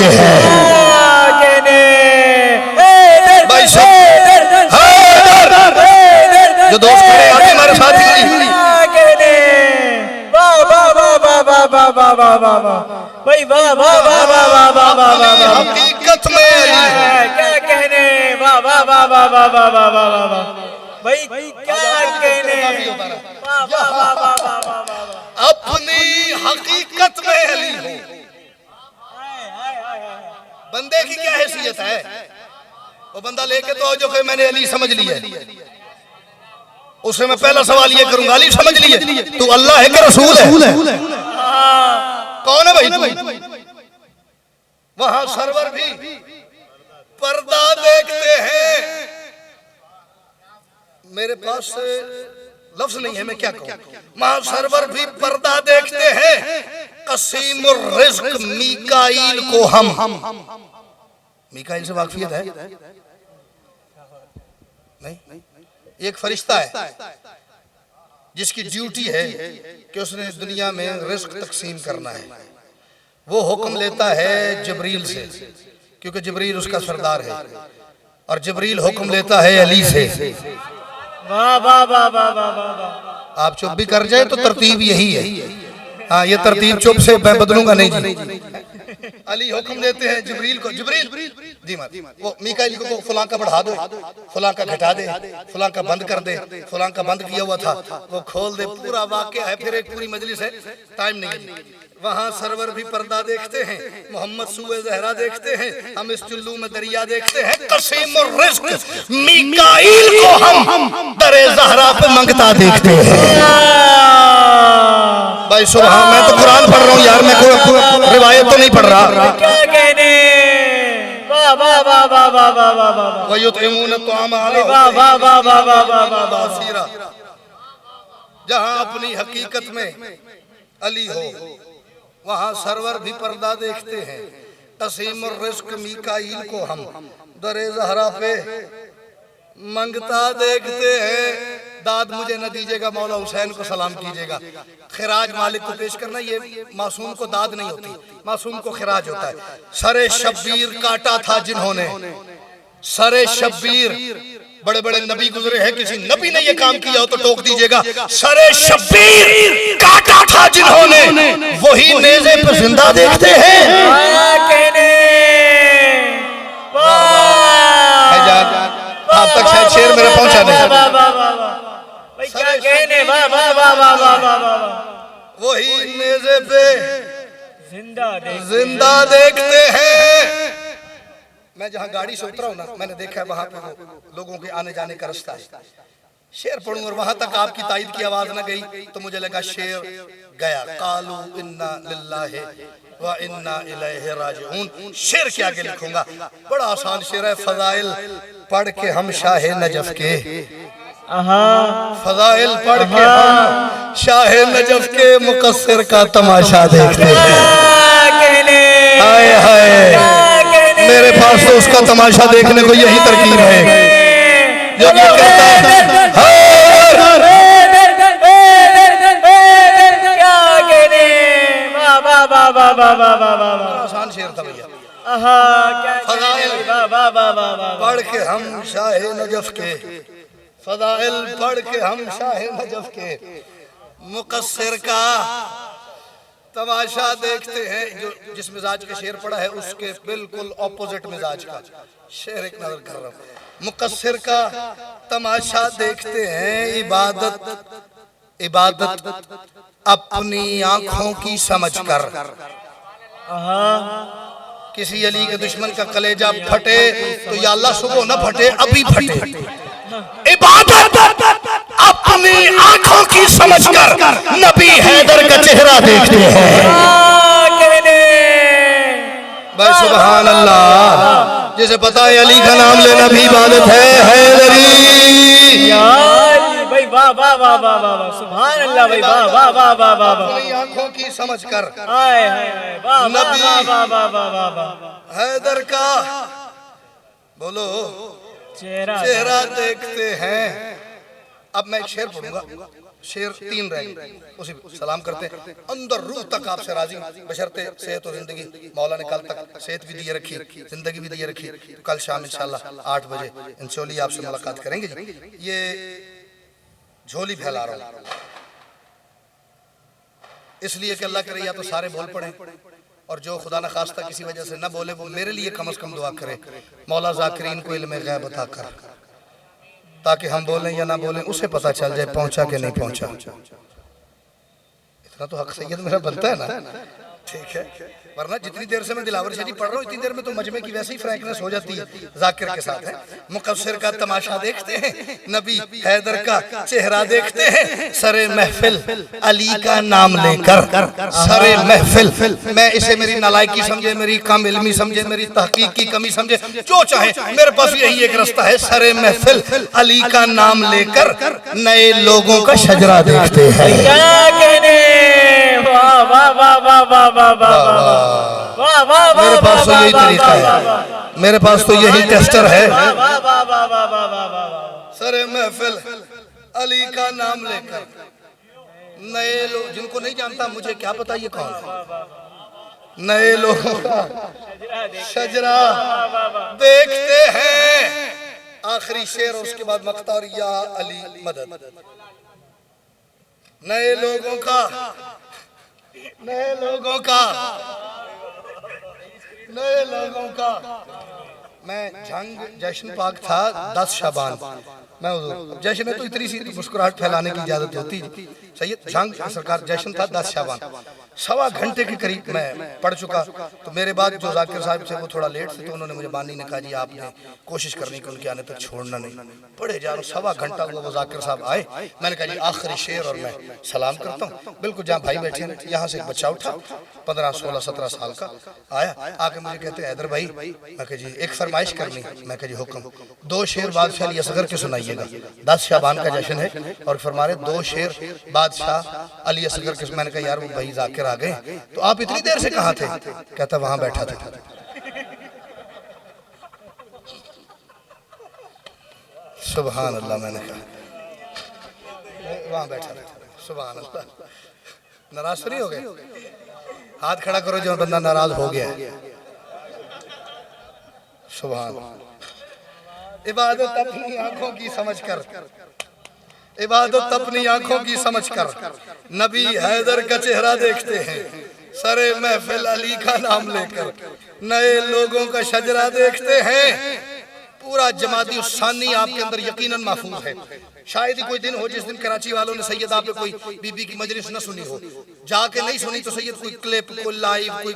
देखते हैं। भाई सब जो दोस्त खड़े आगे हमारे साथी भाई वाह वाह वाह वाह वाह वाह वाह वाह हकीकत में क्या कहने वाह वाह वाह वाह वाह वाह वाह वाह वाह वाह भाई क्या कहने वाह वाह वाह वाह वाह वाह वाह अपनी हकीकत में अली हो। बंदे की क्या हैसियत है? वो बंदा लेके तो जो कि मैंने अली समझ लिया, उससे मैं पहला सवाल ये करूंगा, अली समझ लिए तू अल्लाह है कि रसूल है? कौन है भाई तू? वहां सरवर भी पर्दा देखते हैं। मेरे पास लफ्ज नहीं है, मैं क्या कहूं। वहां सरवर भी पर्दा देखते हैं। कसीमुर रिज़्क मीकाईल को हम, मीकाईल से वाकफियत है नहीं? एक फरिश्ता है जिसकी ड्यूटी है कि उसने दुनिया में रिस्क तकसीम करना है। वो हुक्म लेता है जिब्रील से, क्योंकि जिब्रील उसका सरदार है, और जिब्रील हुक्म लेता है अली से। वाह वाह वाह वाह वाह वाह। आप चुप भी कर जाए तो तरतीब यही है। हाँ, ये तरतीब चुप से मैं बदलूंगा नहीं जी। अली हुक्म देते हैं जिब्रील को, जिब्रील धीमा, वो मीकाईल को फलां का बढ़ा दो, फलां का घटा दे, फलां का बंद कर दे, फलां का बंद किया हुआ था वो खोल दे। पूरा वाक़या है, फिर एक पूरी मजलिस है, टाइम नहीं। वहाँ सरवर भी पर्दा देखते हैं, मोहम्मद सूए ज़हरा देखते हैं, हम इस चुल्लू में दरिया देखते हैं। कसीमुर रिज़्क मीकाईल को हम दरे ज़हरा पे मंगता देखते हैं। भाई सुभान, मैं तो कुरान पढ़ रहा हूँ यार, मैं कोई रिवायत तो नहीं पढ़ रहा। क्या कहने वाह वाह वाह वाह वाह वाह वाह वाह। वयुतइमून अत्ताम अला वाह वाह वाह वाह वाह वाह वाह वाह। बसीरा, जहाँ अपनी हकीकत में अली हो वहाँ सरवर भी पर्दा देखते हैं। कसीमुर रिज़्क मीकाईल को हम दरे ज़हरा पे मंगता देखते हैं। दाद मुझे न दीजिएगा, मौला हुसैन को सलाम कीजिएगा। खिराज मालिक को पेश करना, ये मासूम को दाद नहीं होती, मासूम को खिराज होता है। सरे शब्बीर काटा था जिन्होंने, सरे शब्बीर, बड़े बड़े नबी गुजरे हैं, किसी नबी ने ये काम किया हो तो टोक दीजिएगा। सरे शब्बीर काटा था जिन्होंने, वही नेज़े पे जिंदा देखते हैं। आप तक शायद शेर मेरा पहुंचा नहीं। क्या कहने वाह वाह वाह वाह वाह वाह वाह। वही नेज़े पे जिंदा देखते हैं। मैं जहाँ गाड़ी से उतरा हूँ ना, मैंने देखा है वहाँ पे लोगों के आने जाने का रास्ता है। शेर पढ़ूं और वहां तक आपकी तायद की आवाज न गई तो मुझे लगा शेर गया। कालू इन्ना लिल्लाहि व इन्ना इलैहि राजिऊन। शेर के आगे लिखूंगा, बड़ा आसान शेर है। फजाइल पढ़ के हम शाहे नजफ के, फजाइल पढ़ के हम शाहे नजफ के मुकस्सिर का तमाशा देखते हैं। हाय हाय, मेरे पास तो उसका तमाशा देखने को यही तरकीब है जो ये कहता है। आसान शेर था भैया। पढ़ के हम शाहे नजफ के, फजाइल पढ़ के हम शाहे नजफ के मुकस्सिर का तमाशा देखते हैं। जो जिस मिजाज का शेर पढ़ा है उसके बिल्कुल ऑपोजिट मिजाज का शेर एक नजर कर रहा हूँ। मुकस्सिर का तमाशा देखते हैं। इबादत इबादत अपनी आंखों की समझकर। किसी अली के दुश्मन का कलेजा फटे तो या अल्लाह सुबह न फटे, अभी फटे। इबादत अपनी आंखों की समझकर नबी हैदर का चेहरा देखते हैं। भाई सुभान अल्लाह, जिसे पता है अली का नाम लेना भी इबादत है। हैदरी भाई वाह वाह वाह वाह वाह, सुभान अल्लाह भाई, वाह वाह वाह वाह वाह वाह। अपनी आंखों की समझकर नबी हैदर का बोलो चेहरा देखते हैं। अब मैं एक शेर पढ़ूंगा, शेर 3 रह गए, उसी सलाम करते हैं। अंदर रूह तक आपसे राजी बशर्ते सेहत और जिंदगी। मौला ने कल तक सेहत भी दिए रखी, जिंदगी भी दिए रखी। तो कल शाम इंशाल्लाह 8 बजे इंशाल्लाह आपसे मुलाकात करेंगे जी। ये झोली फैला रहा हूँ इसलिए कि अल्लाह करे या तो सारे बोल पड़े, और जो खुदा न खास्ता किसी वजह से न बोले वो मेरे लिए कम से कम दुआ करे, मौला ज़ाकिरीन को इल्म गैब अता कर, ताकि हम बोलें या ना बोलें उसे पता चल जाए पहुंचा कि नहीं पहुंचा। इतना तो हक सैयद मेरा बनता है ना, ठीक है। वरना जितनी देर से मैं दिलावर शरीफ पढ़ रहा हूँ इतनी देर में तो मजमे की वैसे ही फ्रैंकनेस हो जाती है। जाकिर के साथ है, मुकस्सिर का तमाशा देखते हैं, नबी हैदर का चेहरा देखते हैं, सरे महफिल अली का नाम लेकर, सरे महफिल। मैं इसे मेरी नालायकी समझे, मेरी कम इल्मी समझे, मेरी तहकीक की कमी समझे, जो चाहे, मेरे पास यही एक रास्ता है, सरे महफिल अली का नाम लेकर नए लोगों का शजरा देखते हैं। मेरे पास तो यही तरीका है, मेरे पास तो यही टेस्टर है। सरे महफिल अली का नाम लेकर नए लोग, जिनको नहीं जानता मुझे क्या पता ये कौन है, नए लोगों का शजरा देखते हैं। आखिरी शेर और उसके बाद मख्तार या अली मदद। नए लोगों का, नए लोगों का, नए लोगों का। मैं जंग जश्न पाक था 10 शाबान, मैं जश्न में तो इतनी सी मुस्कुराहट फैलाने की इजाजत होती सैयद। जंग सरकार जश्न था 10 शाबान, 1.25 घंटे के करीब मैं पढ़ चुका। तो मेरे बाद जो जाकिर साहब से वो थोड़ा लेट थे, तो उन्होंने मुझे बानी ने कहा जी आपने कोशिश करनी कि उनके आने तक छोड़ना नहीं। पढ़े जा रहा हूँ, 1.25 घंटा हुआ, वो जाकिर साहब आए। मैंने कहा जी आखिरी शेर और मैं सलाम करता हूँ। बिल्कुल जहाँ भाई बैठे हैं यहाँ से एक बच्चा उठा 15, 16, 17 साल का आया, आके मुझे कहते हैदर भाई, मैं कहा जी एक फरमाइश करनी। मैं कहा जी हुक्म। 2 शेर बादशाह अली असगर के सुनाइएगा, 10 शाबान का जश्न है और फरमा रहे 2 शेर बादशाह अली असगर के। मैंने कहा यार वो भाई जाकिर आ गए, तो आप इतनी देर से कहाँ थे? कहता वहां बैठा था। सुभान अल्लाह। मैंने कहा वहां बैठा था, सुभान अल्लाह। नाराज नहीं हो गए? हाथ खड़ा करो जो बंदा नाराज हो गया। सुभान। इबादत अपनी आंखों की समझकर, इबादत अपनी आंखों की समझकर नबी हैदर का चेहरा देखते हैं, सरे महफिल अली का नाम लेकर नए लोगों का शजरा देखते हैं। पूरा जमाती सानी आपके अंदर यकीनन महफूज है। शायद ही कोई दिन हो जिस दिन कराची वालों ने सैयद आप पे कोई बीबी की मजलिस न सुनी हो, जाके नहीं सुनी तो सैयद कोई क्लिप, कोई लाइव, कोई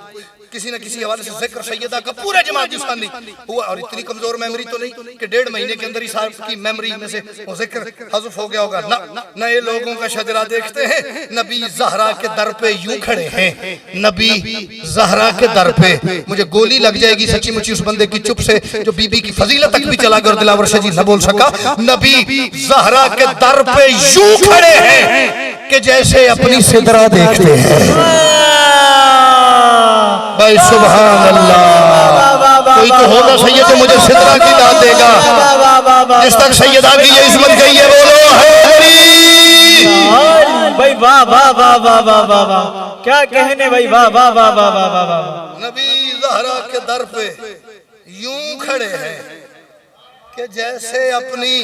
किसी न किसी हवाले से जिक्र सैयदा का पूरा जमाती सानी हुआ। और इतनी कमजोर मेमोरी तो नहीं कि 1.5 महीने के अंदर ही साहब की मेमोरी में से वो जिक्र हज़फ हो गया होगा ना। नए लोगों का शजरा देखते हैं, नबी ज़हरा के दर पे यूं खड़े हैं, नबी ज़हरा के दर पे। मुझे गोली लग जाएगी सच्ची मुच्ची उस बंदे की चुप से जो बीबी की फजीलत तक भी चला गया और दिलावर शजी न बोल सका। नबी ज़हरा के दर पे यूं खड़े हैं कि जैसे अपनी सिदरा देखते हैं। भाई सुभान अल्लाह। कोई तो होगा सैयद जो मुझे सिदरा की दाद देगा। जिस तक सैयदा की ये इस्मत गई है बोलो हैदरी। भाई वाह वाह वाह वाह वाह वाह वाह, क्या कहने भाई, वाह वाह वाह वाह वाह वाह वाह। नबी ज़हरा के दर पे यूं खड़े हैं कि जैसे अपनी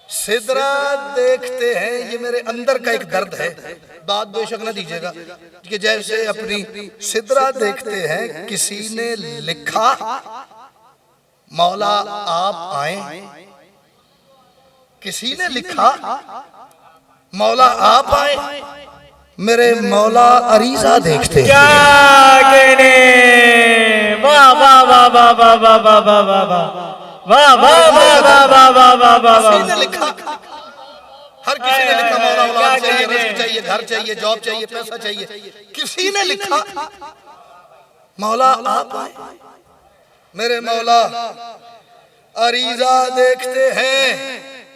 सिदरा देखते हैं। ये मेरे अंदर का एक दर्द है, बात बेशक न दीजिएगा, कि जैसे अपनी सिदरा देखते हैं। किसी ने लिखा मौला आप आए, किसी ने लिखा मौला आप आए, मेरे मौला अरीजा देखते हैं। क्या कहने, वाह वाह वाह वाह वाह वाह वाह वाह वाह वाह वाह वाह वाह वाह वाह वाह वाह। किसी ने लिखा, हर किसी ने लिखा मौला औलाद चाहिए, रिज़्क़ चाहिए, घर चाहिए, जॉब चाहिए, पैसा चाहिए। किसी ने लिखा मौला आप आए, मेरे मौला अरीजा देखते हैं।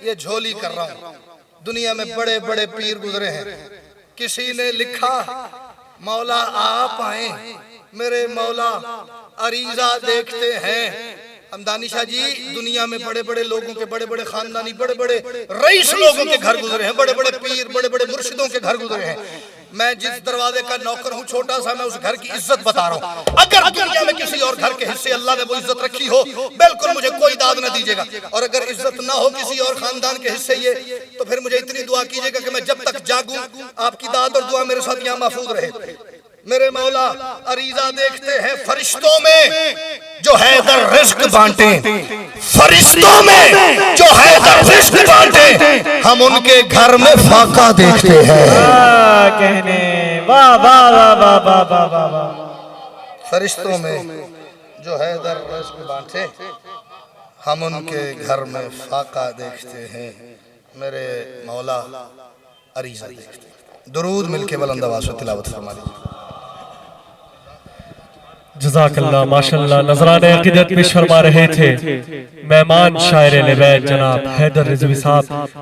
ये झोली कर रहा हूं, दुनिया में बड़े बड़े पीर गुजरे हैं। किसी ने लिखा मौला आप आए, मेरे मौला अरीजा देखते हैं। हमदानी शाह जी, दुनिया में बड़े बड़े लोगों के, बड़े बड़े खानदानी, बड़े बड़े रईस लोगों के घर गुजरे हैं, बड़े बड़े पीर, बड़े बड़े मुर्शिदों के घर गुजरे हैं। मैं जिस दरवाजे का नौकर हूँ छोटा सा, मैं उस घर की इज्जत बता रहा हूँ। अगर दुनिया में किसी और घर के हिस्से अल्लाह ने वो इज्जत रखी हो, बिल्कुल मुझे कोई दाद न दीजिएगा। और अगर इज्जत ना हो किसी और खानदान के हिस्से ये, तो फिर मुझे इतनी दुआ कीजिएगा कि मैं जब तक जागूं आपकी दाद और दुआ मेरे साथ यहाँ महफूज रहे। मेरे मौला अरीजा देखते हैं फरिश्तों में जो हैदर रिस्क बांटे, फरिश्तों में जो हैदर रिस्क बांटे, हम उनके घर में फाका देखते हैं। कहने वाह वाह वाह वाह वाह वाह वाह वाह। फरिश्तों में जो हैदर रिस्क बांटे, हम उनके घर में फाका देखते हैं। मेरे मौला अरीजा देखते हैं। दुरूद मिलके बुलंद आवाज़ से तिलावत फरमा लीजिए। जज़ाकल्लाह माशाअल्लाह। नजराने अक़ीदत पेश फरमा रहे थे मेहमान शायर-ए-नवाब जनाब हैदर रिज़वी साहब।